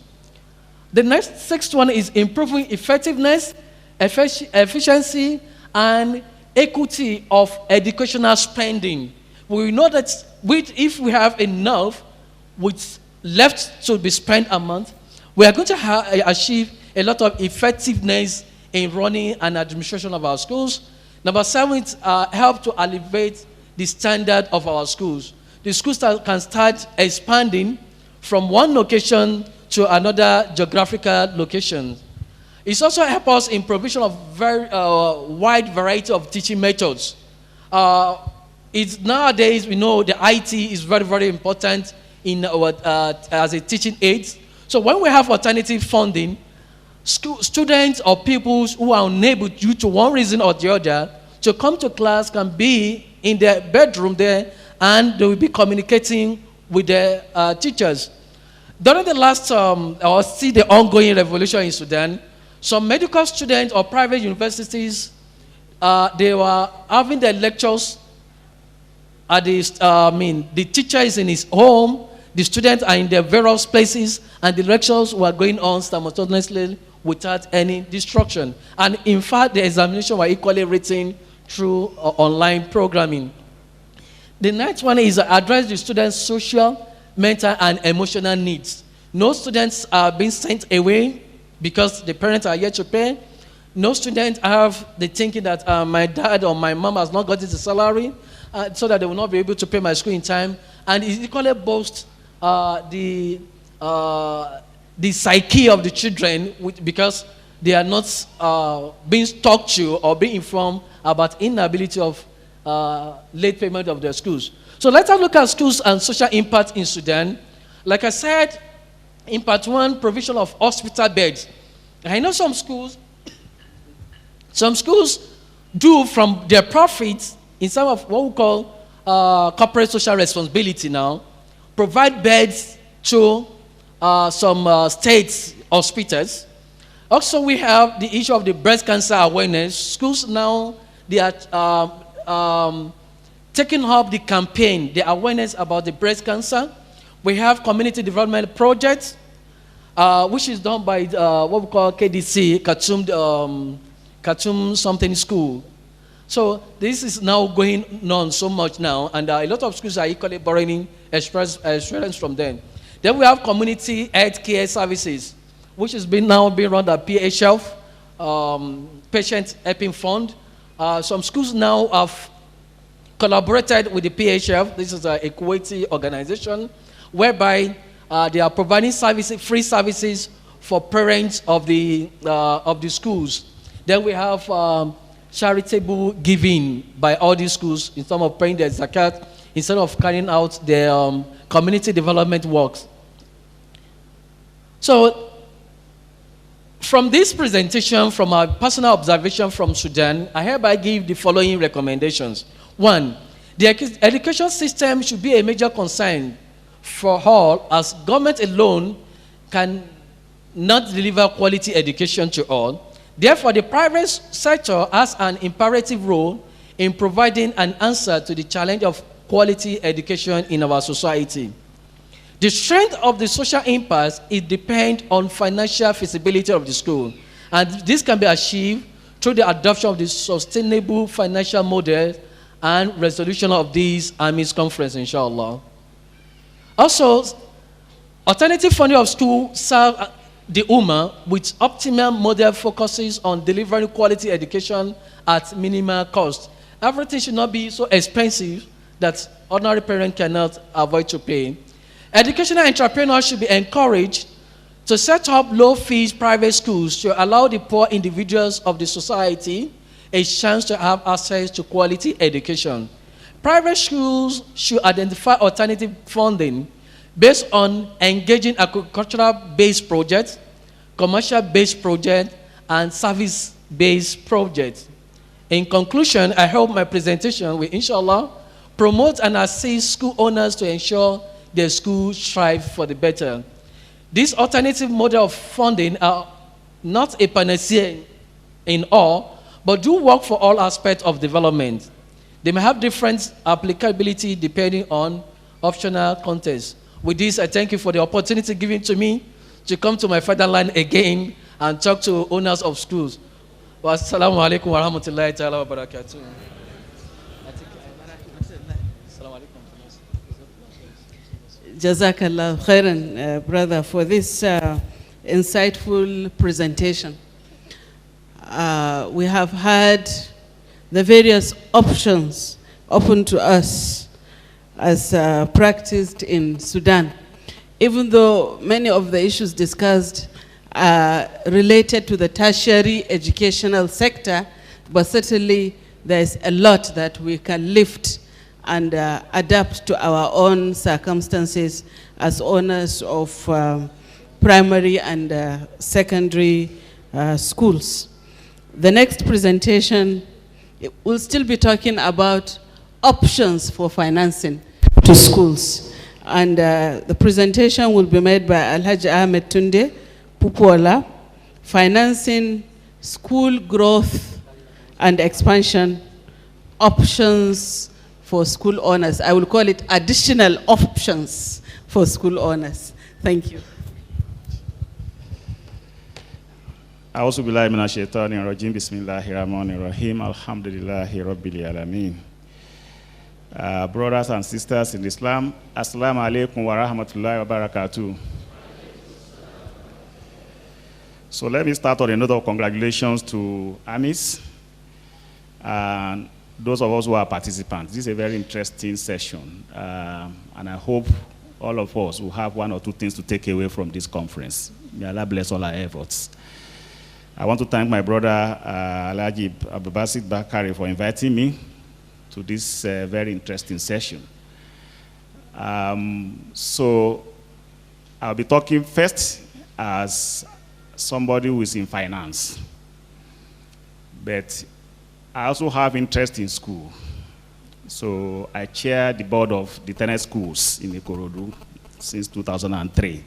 The next sixth one is improving effectiveness, efficiency, and equity of educational spending. We know that if we have enough with left to be spent a month, we are going to achieve a lot of effectiveness in running and administration of our schools. Number 7, it help to elevate the standard of our schools. The schools can start expanding from one location to another geographical location. It's also help us in provision of very wide variety of teaching methods. It's nowadays we know the IT is very, very important in our, as a teaching aid. So when we have alternative funding, students or pupils who are unable due to one reason or the other to come to class can be in their bedroom there, and they will be communicating with their teachers. During the last, or see the ongoing revolution in Sudan, some medical students or private universities, they were having their lectures at the teacher is in his home, the students are in their various places, and the lectures were going on simultaneously without any distraction. And in fact, the examination were equally written through online programming. The next one is address the students' social, mental, and emotional needs. No students are being sent away because the parents are yet to pay. No students have the thinking that my dad or my mom has not gotten the salary, so that they will not be able to pay my school in time. And it equally boasts the psyche of the children because they are not being talked to or being informed about inability of late payment of their schools. So let's have a look at schools and social impact in Sudan. Like I said, in part 1, provision of hospital beds. I know some schools do from their profits in some of what we call corporate social responsibility now, provide beds to some state hospitals. Also, we have the issue of the breast cancer awareness. Schools now, they are taking up the campaign, the awareness about the breast cancer. We have community development projects, which is done by what we call KDC, Khartoum something school. So this is now going on so much now, and a lot of schools are equally borrowing experience from them. Then we have community health care services, which is now being run at PHF, Patient Helping Fund. Some schools now have collaborated with the PHF. This is a Kuwaiti organization, whereby they are providing services, free services for parents of the schools. Then we have charitable giving by all these schools in terms of paying their zakat instead of carrying out their community development works. So, from this presentation, from our personal observation from Sudan, I hereby give the following recommendations. 1, the education system should be a major concern for all, as government alone can not deliver quality education to all. Therefore, the private sector has an imperative role in providing an answer to the challenge of quality education in our society. The strength of the social impact is depend on financial feasibility of the school, and this can be achieved through the adoption of the sustainable financial model and resolution of these AMIS conference, inshallah. Also, alternative funding of school serve the Ummah with optimal model focuses on delivering quality education at minimal cost. Everything should not be so expensive that ordinary parents cannot avoid to pay. Educational entrepreneurs should be encouraged to set up low-fees private schools to allow the poor individuals of the society a chance to have access to quality education. Private schools should identify alternative funding based on engaging agricultural-based projects, commercial-based projects, and service-based projects. In conclusion, I hope my presentation will, inshallah, promote and assist school owners to ensure their schools strive for the better. This alternative model of funding are not a panacea in all, but do work for all aspects of development. They may have different applicability depending on optional context. With this, I thank you for the opportunity given to me to come to my fatherland again and talk to owners of schools. Wassalamu alaikum wa rahmatullahi ta'ala wa barakatuh. Jazakallah khairan, brother, for this insightful presentation. We have had the various options open to us as practiced in Sudan. Even though many of the issues discussed are related to the tertiary educational sector, but certainly there's a lot that we can lift and adapt to our own circumstances as owners of primary and secondary schools. The next presentation will still be talking about options for financing to schools. And the presentation will be made by Alhaji Ahmed Tunde Pupola, Financing School Growth and Expansion, Options for School Owners. I will call it additional options for school owners. Thank you. A'udhu billahi minash shaitanir rajim. Bismillahir rahmanir rahim. Alhamdulillahi rabbil alamin. Brothers and sisters in Islam, Assalamu alaikum wa rahmatullahi wa barakatuh. So let me start on a note of congratulations to AMIS and those of us who are participants. This is a very interesting session, and I hope all of us will have one or two things to take away from this conference. May Allah bless all our efforts. I want to thank my brother Alhaji Abubasid Bakari for inviting me to this very interesting session. So I'll be talking first as somebody who is in finance, but I also have interest in school. So I chair the board of the tennis schools in Ikorodu since 2003.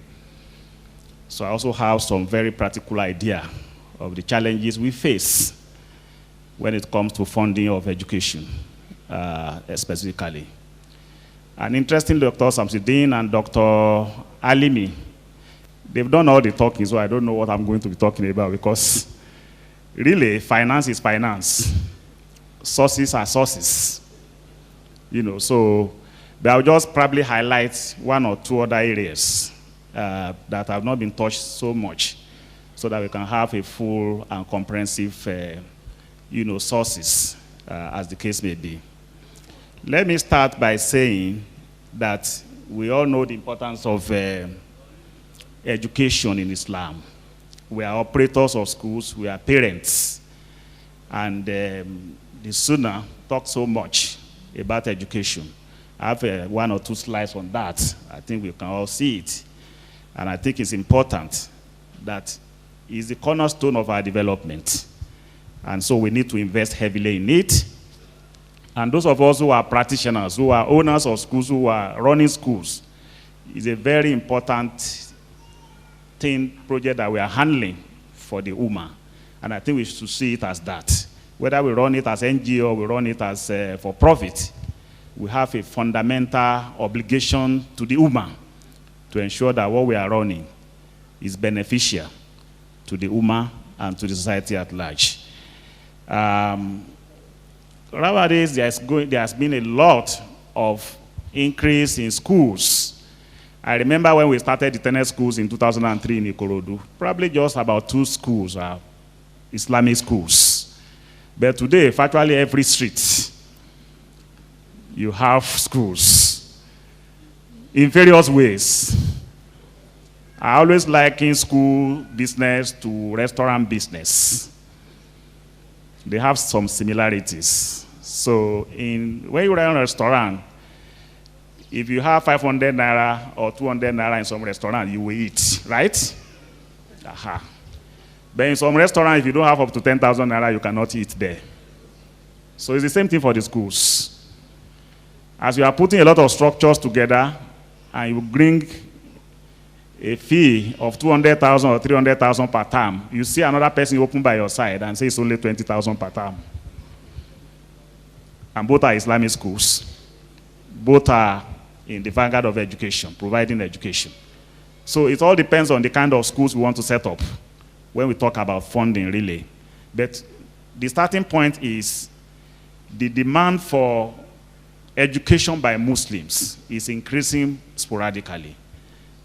So I also have some very practical idea of the challenges we face when it comes to funding of education, specifically. And interesting, Dr. Deen and Dr. Alimi, they've done all the talking, so I don't know what I'm going to be talking about, because really, finance is finance. Sources are sources. You know, so but I'll just probably highlight one or two other areas that have not been touched so much, so that we can have a full and comprehensive, sources, as the case may be. Let me start by saying that we all know the importance of education in Islam. We are operators of schools, we are parents, and the Sunnah talks so much about education. I have one or two slides on that. I think we can all see it. And I think it's important that it's the cornerstone of our development. And so we need to invest heavily in it. And those of us who are practitioners, who are owners of schools, who are running schools, is a very important project that we are handling for the Ummah. And I think we should see it as that. Whether we run it as NGO or we run it as for profit, we have a fundamental obligation to the Ummah to ensure that what we are running is beneficial to the Ummah and to the society at large. Nowadays, there has been a lot of increase in schools. I remember when we started the tennis schools in 2003 in Ikorodu, probably just about 2 schools are Islamic schools. But today, virtually every street, you have schools in various ways. I always liken school business to restaurant business. They have some similarities. So when you run a restaurant, if you have 500 naira or 200 naira in some restaurant, you will eat, right? Aha. But in some restaurant, if you don't have up to 10,000 naira, you cannot eat there. So it's the same thing for the schools. As you are putting a lot of structures together and you bring a fee of 200,000 or 300,000 per term, you see another person open by your side and say it's only 20,000 per term. And both are Islamic schools. Both are in the vanguard of education, providing education. So it all depends on the kind of schools we want to set up when we talk about funding, really. But the starting point is the demand for education by Muslims is increasing sporadically.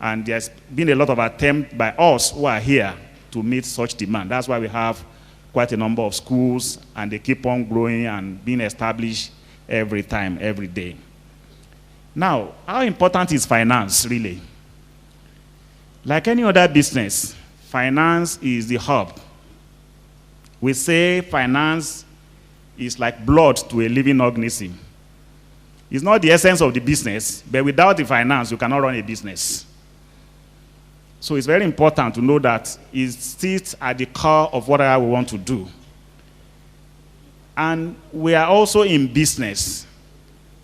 And there's been a lot of attempt by us who are here to meet such demand. That's why we have quite a number of schools, and they keep on growing and being established every time, every day. Now, how important is finance, really? Like any other business, finance is the hub. We say finance is like blood to a living organism. It's not the essence of the business, but without the finance, you cannot run a business. So it's very important to know that it sits at the core of whatever we want to do. And we are also in business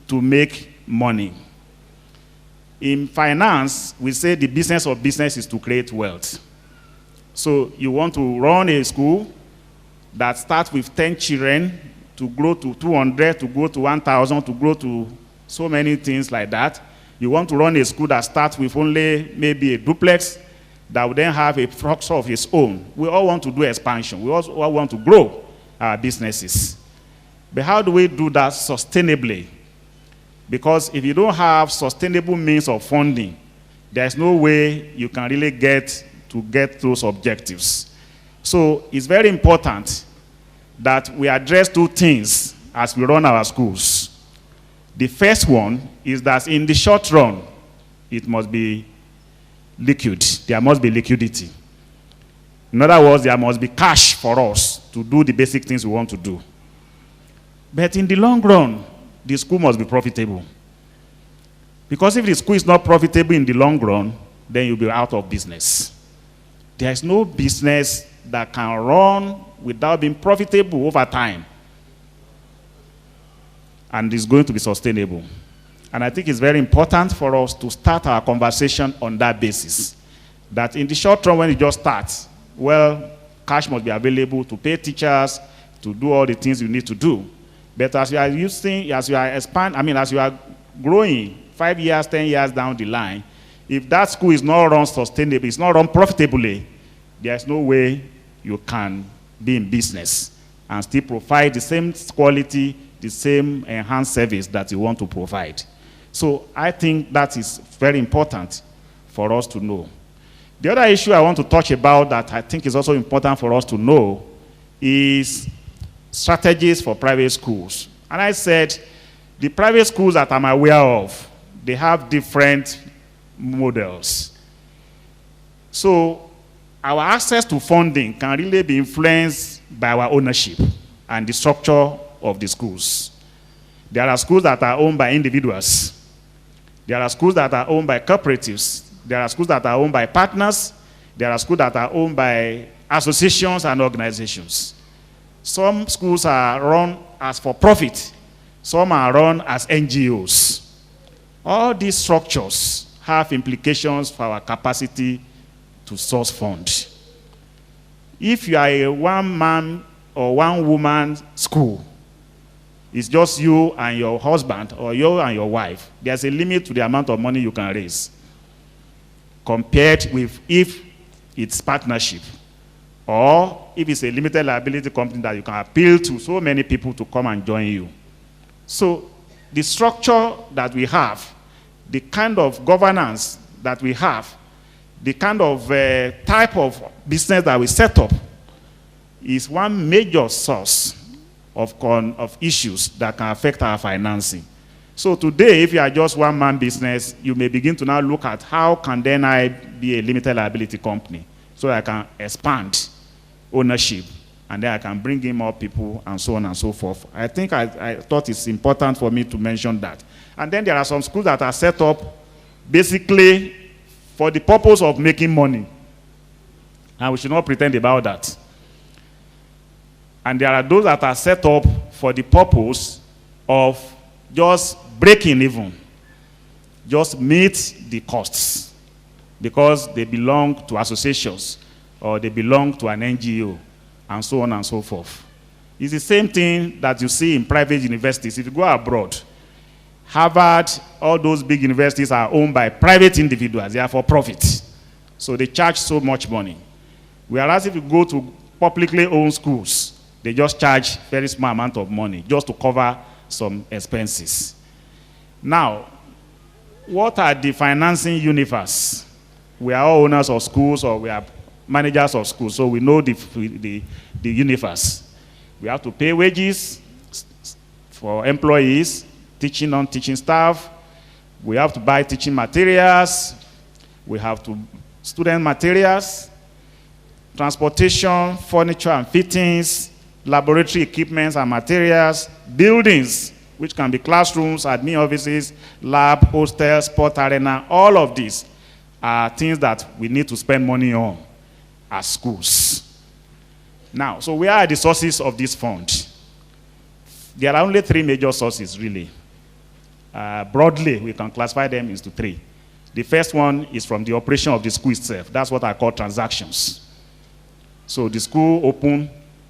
to make money. In finance, we say the business of business is to create wealth. So you want to run a school that starts with 10 children to grow to 200, to go to 1,000, to grow to so many things like that. You want to run a school that starts with only maybe a duplex that will then have a structure of its own. We all want to do expansion. We also all want to grow our businesses. But how do we do that sustainably? Because if you don't have sustainable means of funding, there's no way you can really get those objectives. So it's very important that we address two things as we run our schools. The first one is that in the short run, it must be liquid. There must be liquidity. In other words, there must be cash for us to do the basic things we want to do. But in the long run, the school must be profitable. Because if the school is not profitable in the long run, then you'll be out of business. There is no business that can run without being profitable over time. And it's going to be sustainable. And I think it's very important for us to start our conversation on that basis. That in the short run, when you just start, well, cash must be available to pay teachers, to do all the things you need to do. But as you are as you are growing 5 years, 10 years down the line, if that school is not run sustainably, it's not run profitably, there's no way you can be in business and still provide the same quality, the same enhanced service that you want to provide. So I think that is very important for us to know. The other issue I want to touch about that I think is also important for us to know is strategies for private schools. And I said the private schools that I'm aware of, they have different models. So our access to funding can really be influenced by our ownership and the structure of the schools. There are schools that are owned by individuals. There are schools that are owned by cooperatives. There are schools that are owned by partners. There are schools that are owned by associations and organizations. Some schools are run as for profit. Some are run as NGOs. All these structures have implications for our capacity to source funds. If you are a one-man or one-woman school, it's just you and your husband or you and your wife, there's a limit to the amount of money you can raise compared with if it's partnership or if it's a limited liability company that you can appeal to so many people to come and join you. So the structure that we have, the kind of governance that we have, the kind of type of business that we set up is one major source of issues that can affect our financing. So today, if you are just one-man business, you may begin to now look at how can then I be a limited liability company so I can expand ownership and then I can bring in more people and so on and so forth. I think I thought it's important for me to mention that. And then there are some schools that are set up basically for the purpose of making money. And we should not pretend about that. And there are those that are set up for the purpose of just breaking even, just meet the costs because they belong to associations or they belong to an NGO and so on and so forth. It's the same thing that you see in private universities. If you go abroad, Harvard, all those big universities are owned by private individuals. They are for profit. So they charge so much money. Whereas if you go to publicly owned schools, they just charge very small amount of money just to cover some expenses. Now, what are the financing universe? We are all owners of schools or we are managers of schools, so we know the universe. We have to pay wages for employees, teaching, non-teaching staff. We have to buy teaching materials. We have to student materials, transportation, furniture and fittings, laboratory equipments and materials, buildings, which can be classrooms, admin offices, lab, hostels, sport arena. All of these are things that we need to spend money on as schools. Now, so where are the sources of this fund? There are only three major sources, really. Broadly, we can classify them into three. The first one is from the operation of the school itself. That's what I call transactions. So the school open,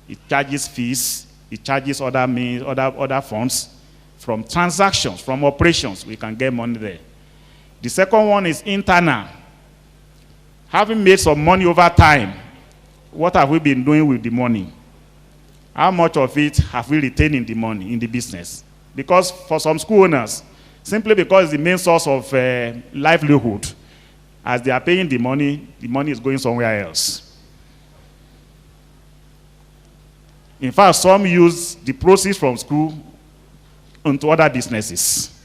it charges fees, it charges other means, other funds. From transactions, from operations, we can get money there. The second one is internal. Having made some money over time, what have we been doing with the money? How much of it have we retained in the money, in the business? Because for some school owners, simply because it's the main source of livelihood, as they are paying the money is going somewhere else. In fact, some use the proceeds from school into other businesses.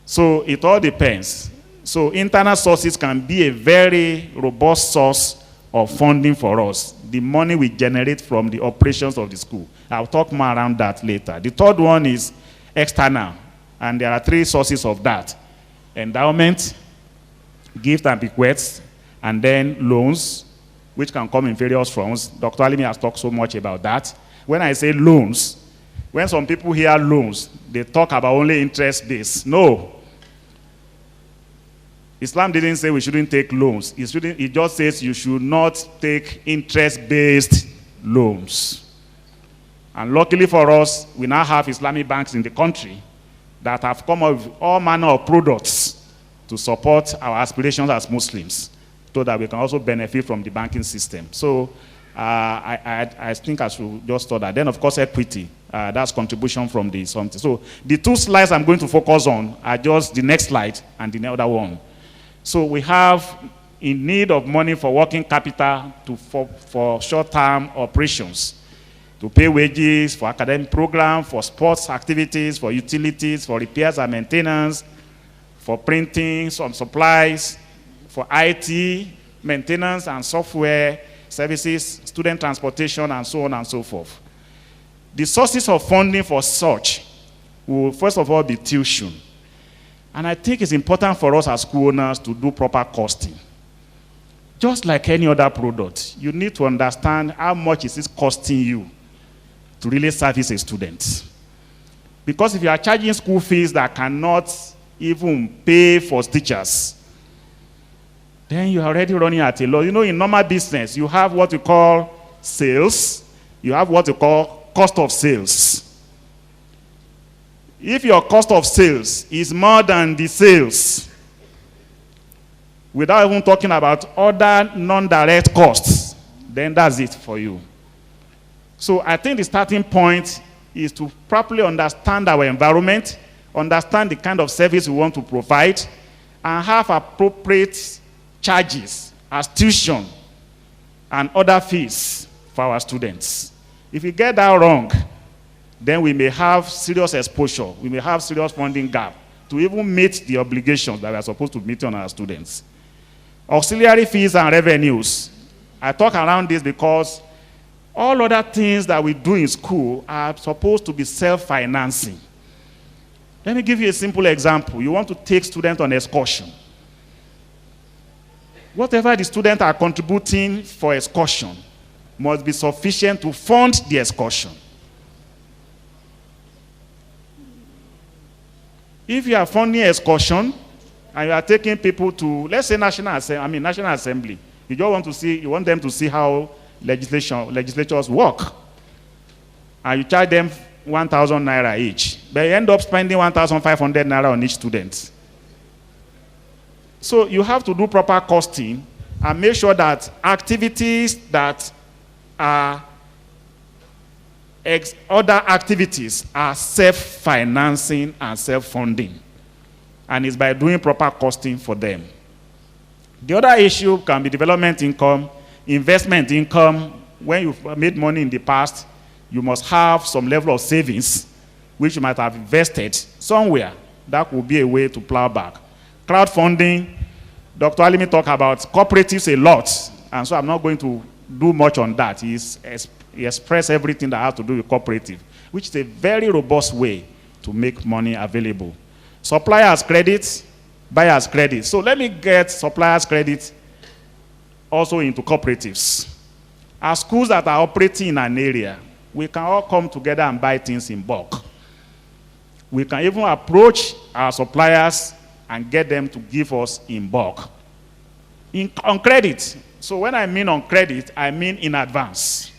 So it all depends. So internal sources can be a very robust source of funding for us. The money we generate from the operations of the school. I'll talk more around that later. The third one is external. And there are three sources of that. Endowment, gift and bequests, and then loans, which can come in various forms. Dr. Alimi has talked so much about that. When I say loans, when some people hear loans, they talk about only interest-based. No. Islam didn't say we shouldn't take loans. It just says you should not take interest-based loans. And luckily for us, we now have Islamic banks in the country that have come up with all manner of products to support our aspirations as Muslims so that we can also benefit from the banking system. So I think I should just start that. Then, of course, equity. That's contribution from the something. So the two slides I'm going to focus on are just the next slide and the other one. So we have in need of money for working capital for short-term operations, to pay wages, for academic programs, for sports activities, for utilities, for repairs and maintenance, for printing, some supplies, for IT, maintenance and software services, student transportation, and so on and so forth. The sources of funding for such will first of all be tuition. And I think it's important for us as school owners to do proper costing. Just like any other product, you need to understand how much is it costing you to really service a student. Because if you are charging school fees that cannot even pay for teachers, then you're already running at a loss. You know, in normal business, you have what you call sales. You have what you call cost of sales. If your cost of sales is more than the sales, without even talking about other non-direct costs, then that's it for you. So I think the starting point is to properly understand our environment, understand the kind of service we want to provide, and have appropriate charges as tuition and other fees for our students. If we get that wrong, then we may have serious exposure. We may have serious funding gap to even meet the obligations that we are supposed to meet on our students. Auxiliary fees and revenues. I talk around this because all other things that we do in school are supposed to be self-financing. Let me give you a simple example. You want to take students on excursion. Whatever the students are contributing for excursion must be sufficient to fund the excursion. If you are funding excursion and you are taking people to, let's say National Assembly, you want them to see how legislatures work, and you charge them 1,000 naira each, but you end up spending 1,500 naira on each student. So you have to do proper costing and make sure that activities that are other activities are self-financing and self-funding. And it's by doing proper costing for them. The other issue can be development income, investment income. When you've made money in the past, you must have some level of savings, which you might have invested somewhere. That would be a way to plow back. Crowdfunding, Dr. Alimi talked about cooperatives a lot, and so I'm not going to do much on that. He expressed everything that has to do with cooperative, which is a very robust way to make money available. Suppliers credit, buyers credit. So let me get suppliers credit also into cooperatives. As schools that are operating in an area, we can all come together and buy things in bulk. We can even approach our suppliers and get them to give us in bulk. On credit. So when I mean on credit, I mean in advance.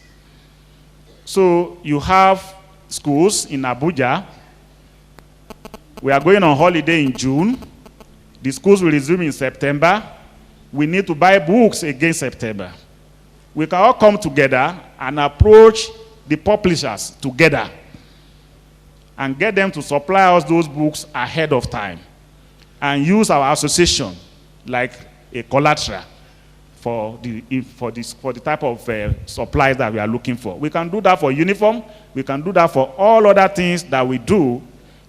So you have schools in Abuja. We are going on holiday in June. The schools will resume in September. We need to buy books again September. We can all come together and approach the publishers together and get them to supply us those books ahead of time and use our association like a collateral for the type of supplies that we are looking for. We can do that for uniform. We can do that for all other things that we do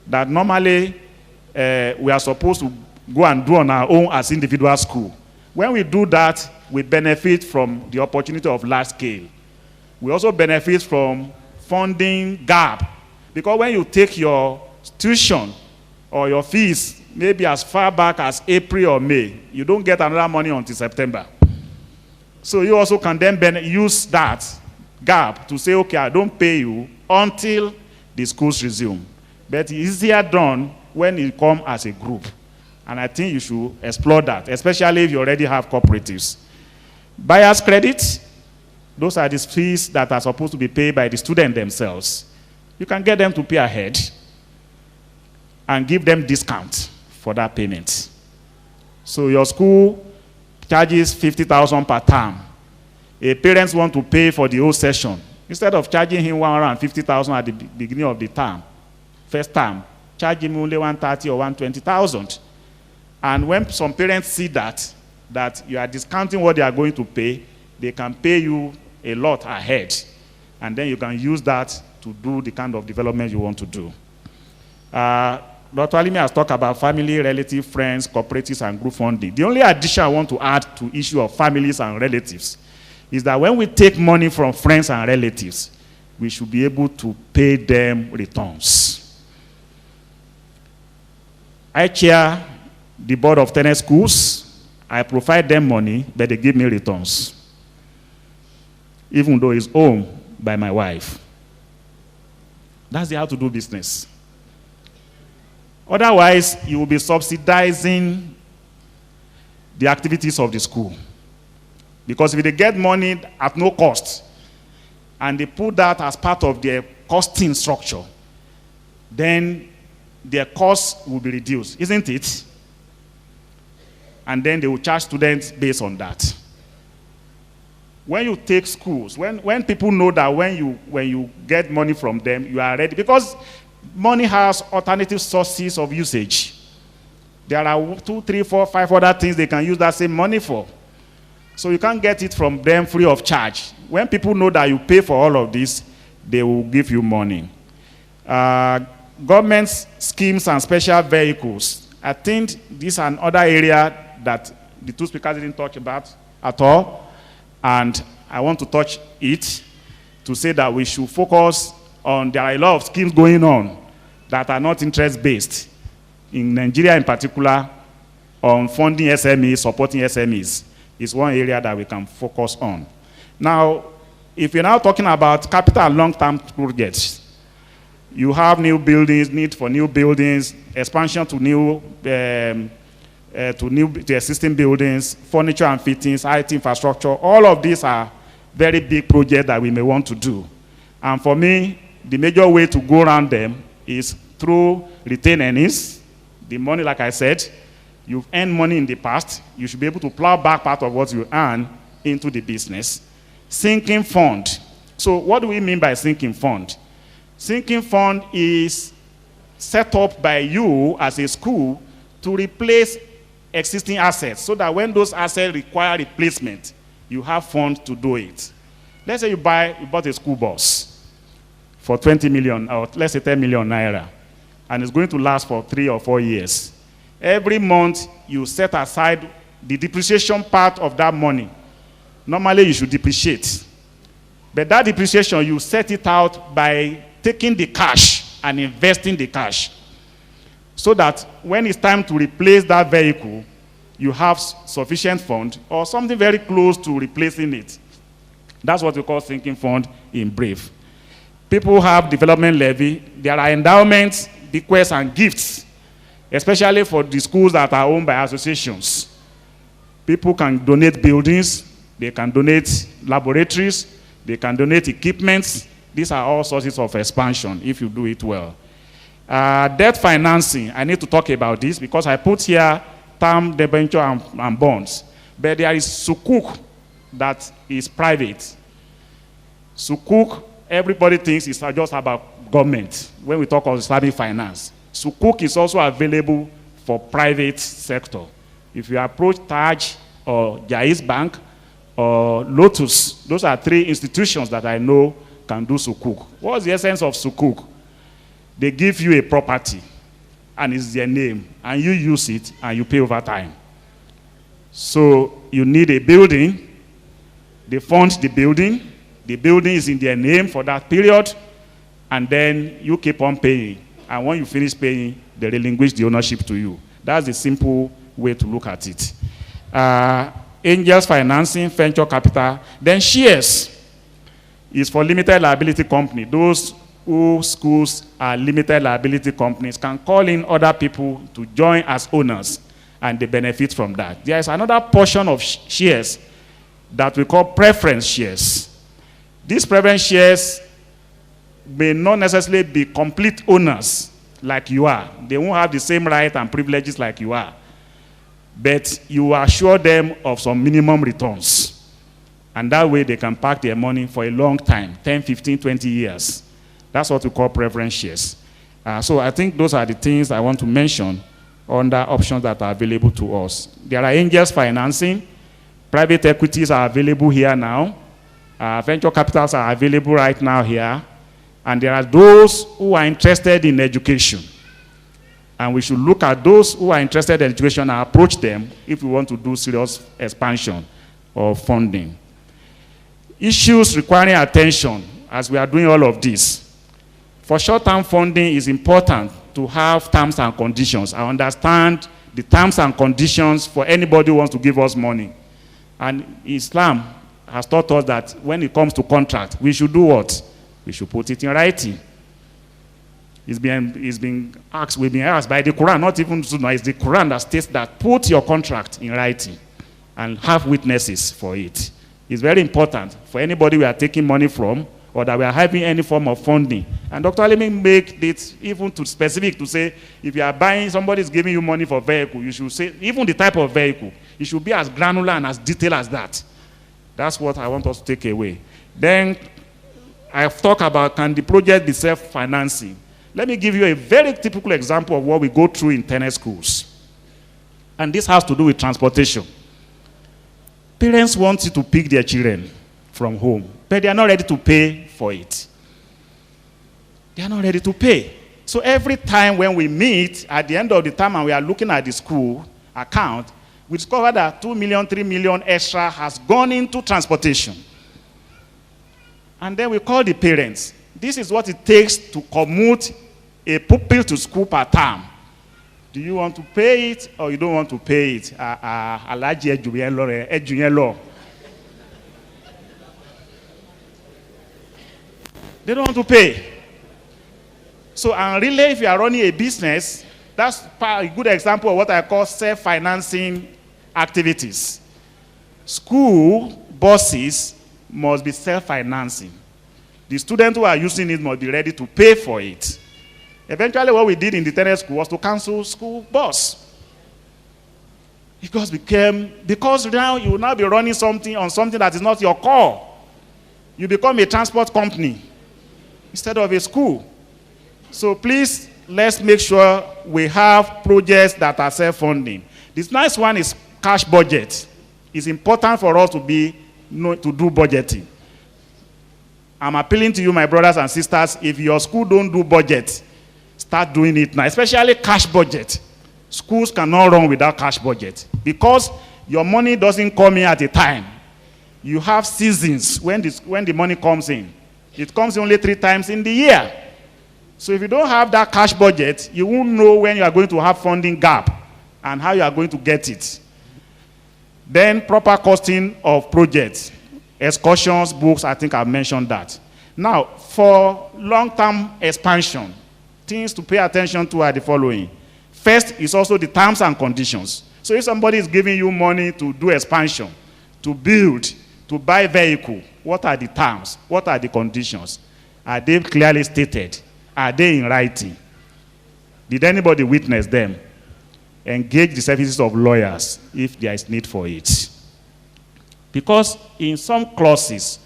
that normally we are supposed to go and do on our own as individual school. When we do that, we benefit from the opportunity of large scale. We also benefit from funding gap, because when you take your tuition or your fees maybe as far back as April or May, you don't get another money until September. So you also can then use that gap to say, okay, I don't pay you until the schools resume. But it's easier done when you come as a group. And I think you should explore that, especially if you already have cooperatives. Buyer's credit, those are the fees that are supposed to be paid by the student themselves. You can get them to pay ahead and give them discount for that payment. So your school charges 50,000 per term. A parents want to pay for the whole session. Instead of charging him 150,000 at the beginning of the term, first term, charge him only 130 or 120,000. And when some parents see that you are discounting what they are going to pay, they can pay you a lot ahead. And then you can use that to do the kind of development you want to do. Dr. Alimi has talked about family, relative, friends, cooperatives, and group funding. The only addition I want to add to issue of families and relatives is that when we take money from friends and relatives, we should be able to pay them returns. I chair the board of tenant schools. I provide them money, but they give me returns, even though it's owned by my wife. That's how to do business. Otherwise, you will be subsidizing the activities of the school. Because if they get money at no cost, and they put that as part of their costing structure, then their costs will be reduced, isn't it? And then they will charge students based on that. When you take schools, when people know that when you get money from them, you are ready, because money has alternative sources of usage. There are 2, 3, 4, 5 other things they can use that same money for. So you can't get it from them free of charge. When people know that you pay for all of this, they will give you money. Government schemes and special vehicles. I think this is another area that the two speakers didn't talk about at all. And I want to touch it to say that we should focus on, there are a lot of schemes going on that are not interest-based. In Nigeria in particular, on funding SMEs, supporting SMEs, is one area that we can focus on. Now, if you're now talking about capital and long-term projects, You have new buildings, need for new buildings, expansion to to existing buildings, furniture and fittings, IT infrastructure. All of these are very big projects that we may want to do. And for me, the major way to go around them is through retained earnings. The money, like I said, you've earned money in the past, you should be able to plow back part of what you earn into the business. Sinking fund. So what do we mean by sinking fund? Sinking fund is set up by you as a school to replace existing assets so that when those assets require replacement, you have funds to do it. Let's say you bought a school bus for 20 million, or let's say 10 million naira, and it's going to last for 3 or 4 years. Every month, you set aside the depreciation part of that money. Normally, you should depreciate. But that depreciation, you set it out by taking the cash and investing the cash, so that when it's time to replace that vehicle, you have sufficient fund or something very close to replacing it. That's what we call sinking fund in brief. People have development levy. There are endowments, bequests, and gifts, especially for the schools that are owned by associations. People can donate buildings, they can donate laboratories, they can donate equipments. These are all sources of expansion if you do it well. Debt financing, I need to talk about this because I put here term, debenture, and bonds. But there is sukuk that is private. Sukuk, everybody thinks it's just about government when we talk of Islamic finance. Sukuk is also available for private sector. If you approach Taj or Jaiz Bank or Lotus, those are 3 institutions that I know can do sukuk. What's the essence of sukuk? They give you a property, and it's their name, and you use it, and you pay over time. So you need a building, they fund the building is in their name for that period, and then you keep on paying. And when you finish paying, they relinquish the ownership to you. That's the simple way to look at it. Angels financing, venture capital, then shares is for limited liability company. Those whose schools are limited liability companies can call in other people to join as owners, and they benefit from that. There is another portion of shares that we call preference shares. These preference shares may not necessarily be complete owners like you are. They won't have the same rights and privileges like you are. But you assure them of some minimum returns. And that way they can park their money for a long time, 10, 15, 20 years. That's what we call preference shares. So I think those are the things I want to mention under options that are available to us. There are angels financing. Private equities are available here now. Venture capitals are available right now here. And there are those who are interested in education. And we should look at those who are interested in education and approach them if we want to do serious expansion or funding. Issues requiring attention as we are doing all of this. For short-term funding, it's important to have terms and conditions. I understand the terms and conditions for anybody who wants to give us money. And Islam has taught us that when it comes to contract, we should do what? We should put it in writing. We've been asked by the Quran, not even Sunnah, it's the Quran that states that put your contract in writing and have witnesses for it. It's very important for anybody we are taking money from or that we are having any form of funding. And Dr. Alimi make it even too specific to say, if you are buying, somebody is giving you money for vehicle, you should say, even the type of vehicle, it should be as granular and as detailed as that. That's what I want us to take away. Then I've talked about, can the project be self-financing? Let me give you a very typical example of what we go through in tennis schools. And this has to do with transportation. Parents want you to pick their children from home, but they are not ready to pay for it. They are not ready to pay. So every time when we meet, at the end of the time and we are looking at the school account, we discover that 2 million, 3 million extra has gone into transportation. And then we call the parents. This is what it takes to commute a pupil to school per term. Do you want to pay it or you don't want to pay it? They don't want to pay. So, and really, if you are running a business, that's a good example of what I call self-financing activities. School buses must be self-financing. The students who are using it must be ready to pay for it. Eventually, what we did in the tennis school was to cancel school bus. Because now you will now be running something on something that is not your core. You become a transport company instead of a school. So please, let's make sure we have projects that are self-funding. This nice one is cash budget. It's important for us to do budgeting. I'm appealing to you, my brothers and sisters, if your school don't do budget, start doing it now, especially cash budget. Schools cannot run without cash budget because your money doesn't come in at a time. You have seasons when the money comes in. It comes only 3 times in the year. So if you don't have that cash budget, you won't know when you are going to have funding gap and how you are going to get it. Then proper costing of projects, excursions, books, I think I've mentioned that. Now, for long-term expansion, things to pay attention to are the following. First is also the terms and conditions. So if somebody is giving you money to do expansion, to build, to buy vehicle, what are the terms? What are the conditions? Are they clearly stated? Are they in writing? Did anybody witness them? Engage the services of lawyers if there is need for it. Because in some clauses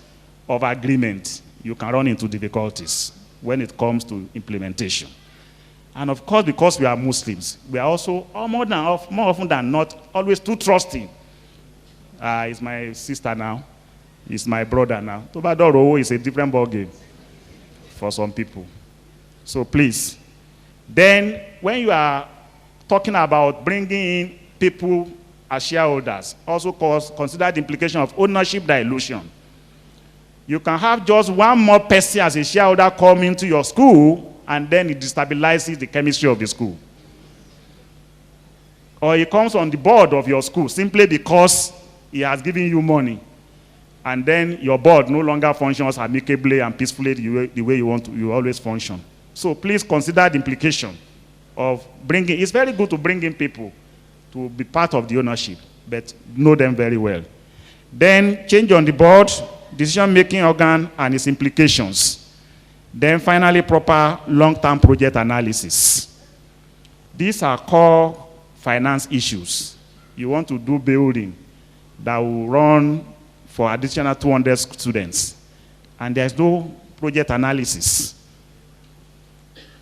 of agreement, you can run into difficulties when it comes to implementation. And of course, because we are Muslims, we are also more often than not always too trusting. It's my sister now. It's my brother now. Tobadoro is a different ballgame for some people. So please. Then, when you are talking about bringing in people as shareholders, also consider the implication of ownership dilution. You can have just one more person as a shareholder come into your school, and then it destabilizes the chemistry of the school. Or he comes on the board of your school simply because he has given you money. And then your board no longer functions amicably and peacefully the way you always function. So please consider the implication of bringing, it's very good to bring in people to be part of the ownership, but know them very well. Then change on the board, decision-making organ and its implications. Then finally, proper long-term project analysis. These are core finance issues. You want to do building that will run for additional 200 students, and there's no project analysis.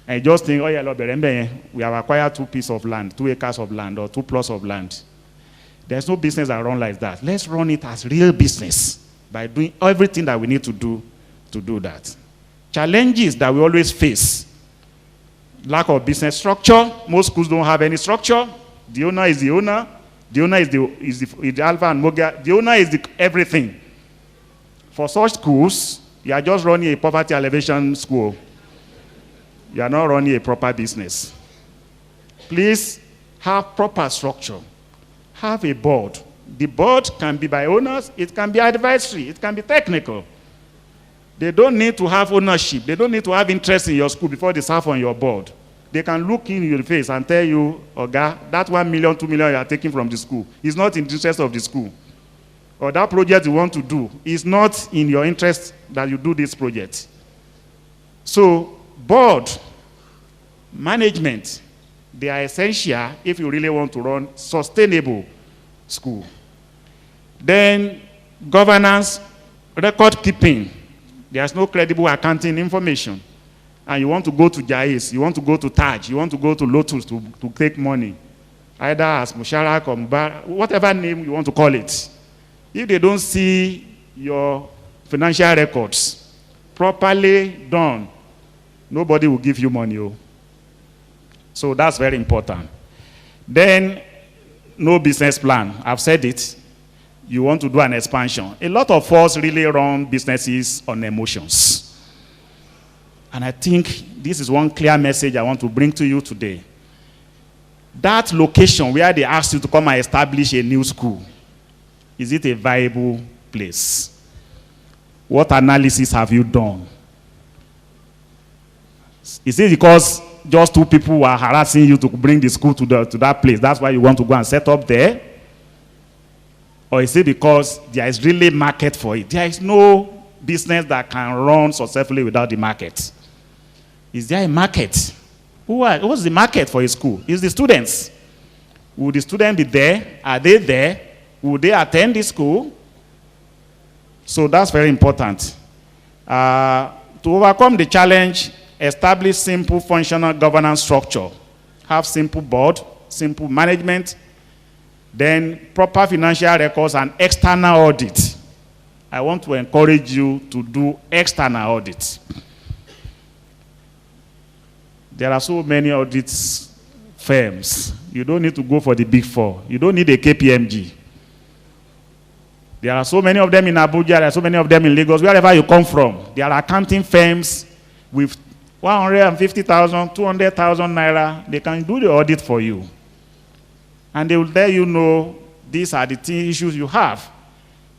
I just think, oh yeah, we have acquired 2 pieces of land, 2 acres of land, or 2 plots of land. There's no business that run like that. Let's run it as real business by doing everything that we need to do that. Challenges that we always face. Lack of business structure. Most schools don't have any structure. The owner is the owner. The owner is the alpha and omega. The owner is the everything. For such schools, you are just running a poverty elevation school. You are not running a proper business. Please have proper structure. Have a board. The board can be by owners. It can be advisory. It can be technical. They don't need to have ownership. They don't need to have interest in your school before they serve on your board. They can look in your face and tell you, Oga, that 1 million, 2 million you are taking from the school is not in the interest of the school. Or that project you want to do is not in your interest that you do this project. So, board, management, they are essential if you really want to run sustainable school. Then, governance, record keeping. There's no credible accounting information. And you want to go to Jais, you want to go to Taj, you want to go to Lotus to take money. Either as Musharak or Mubarak, whatever name you want to call it. If they don't see your financial records properly done, nobody will give you money. So that's very important. Then, no business plan. I've said it. You want to do an expansion. A lot of us really run businesses on emotions. And I think this is one clear message I want to bring to you today. That location where they asked you to come and establish a new school, is it a viable place? What analysis have you done? Is it because just two people were harassing you to bring the school to that place? That's why you want to go and set up there? Or is it because there is really market for it? There is no business that can run successfully without the market. Is there a market? What's the market for a school? It's the students. Will the students be there? Are they there? Will they attend the school? So that's very important. To overcome the challenge, establish simple functional governance structure. Have simple board, simple management, then proper financial records and external audit. I want to encourage you to do external audits. There are so many audits firms. You don't need to go for the big four. You don't need a KPMG. There are so many of them in Abuja, there are so many of them in Lagos, wherever you come from. There are accounting firms with 150,000, 200,000 naira. They can do the audit for you. And they will let you know these are the issues you have.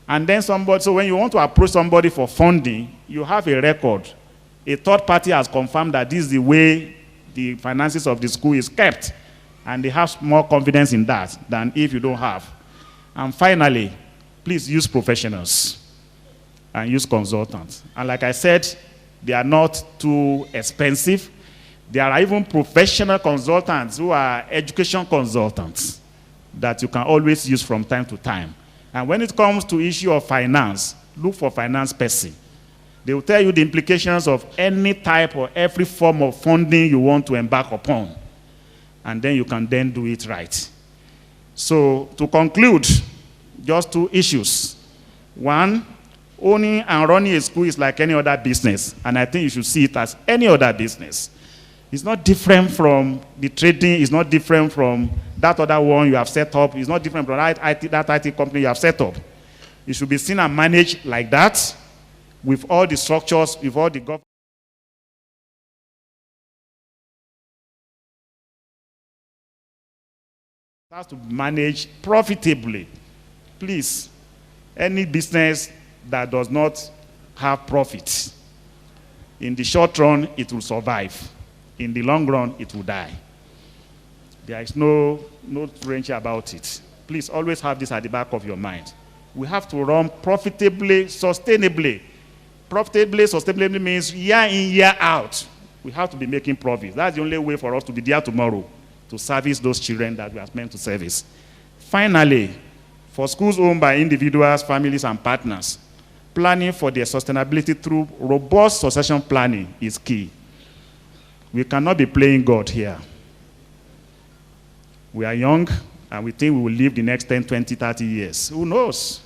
And then so when you want to approach somebody for funding, you have a record. A third party has confirmed that this is the way the finances of the school is kept. And they have more confidence in that than if you don't have. And finally, please use professionals and use consultants. And like I said, they are not too expensive. There are even professional consultants who are education consultants that you can always use from time to time. And when it comes to issue of finance, look for finance person. They will tell you the implications of any type or every form of funding you want to embark upon. And then you can then do it right. So to conclude, just two issues. One, owning and running a school is like any other business. And I think you should see it as any other business. It's not different from the trading. It's not different from that other one you have set up. It's not different from that IT company you have set up. It should be seen and managed like that, with all the structures, with all the government. It has to manage profitably. Please, any business that does not have profit, in the short run, it will survive. In the long run, it will die. There is no range about it. Please always have this at the back of your mind. We have to run profitably, sustainably. Profitably, sustainably means year in, year out. We have to be making profits. That's the only way for us to be there tomorrow, to service those children that we are meant to service. Finally, for schools owned by individuals, families, and partners, planning for their sustainability through robust succession planning is key. We cannot be playing God here. We are young, and we think we will live the next 10, 20, 30 years. Who knows?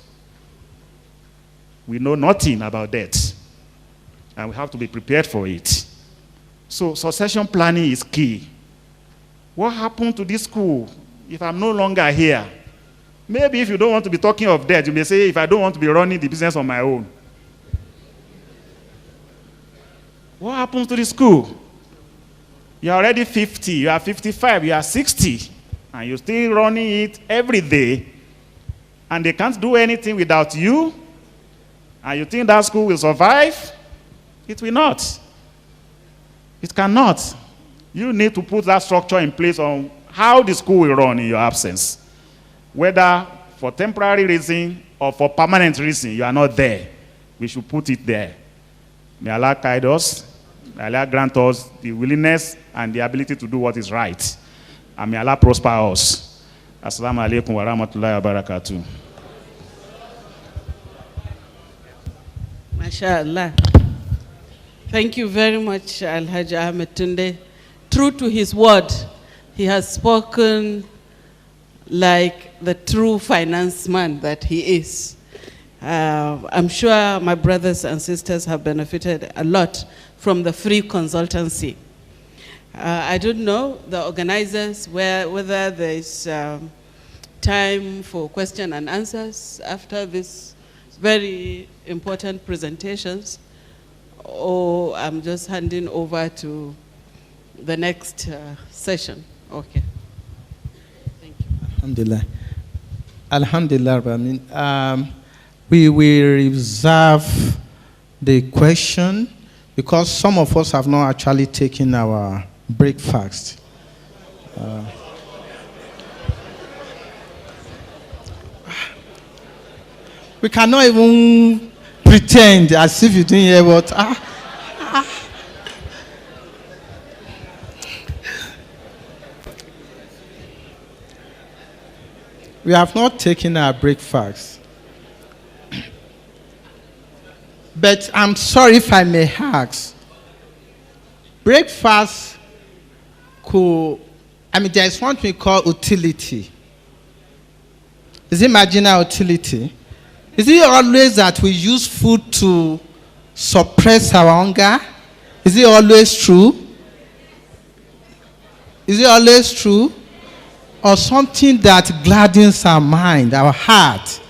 We know nothing about that, and we have to be prepared for it. So succession planning is key. What happened to this school if I'm no longer here? Maybe if you don't want to be talking of that, you may say, if I don't want to be running the business on my own. What happens to the school? You're already 50, you are 55, you are 60, and you're still running it every day, and they can't do anything without you, and you think that school will survive? It will not. It cannot. You need to put that structure in place on how the school will run in your absence. Whether for temporary reason or for permanent reason, you are not there. We should put it there. May Allah guide us. May Allah grant us the willingness and the ability to do what is right. And may Allah prosper us. Assalamu alaikum wa rahmatullahi wa barakatuh. MashaAllah. Thank you very much, Alhaji Ahmed Tunde. True to his word, he has spoken like the true finance man that he is. I'm sure my brothers and sisters have benefited a lot from the free consultancy. I don't know, the organizers, whether there is time for question and answers after this very important presentations, or I'm just handing over to the next session. Okay. Thank you. Alhamdulillah. Alhamdulillah. We will reserve the question because some of us have not actually taken our breakfast. We cannot even pretend as if you didn't hear what. We have not taken our breakfast. But I'm sorry if I may ask. Breakfast there is one thing called utility. Is it marginal utility? Is it always that we use food to suppress our hunger? Is it always true? Is it always true? Or something that gladdens our mind, our heart?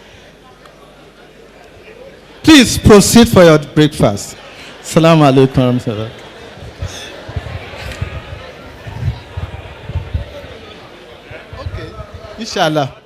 Please proceed for your breakfast. Assalamu alaikum. Okay. Inshallah.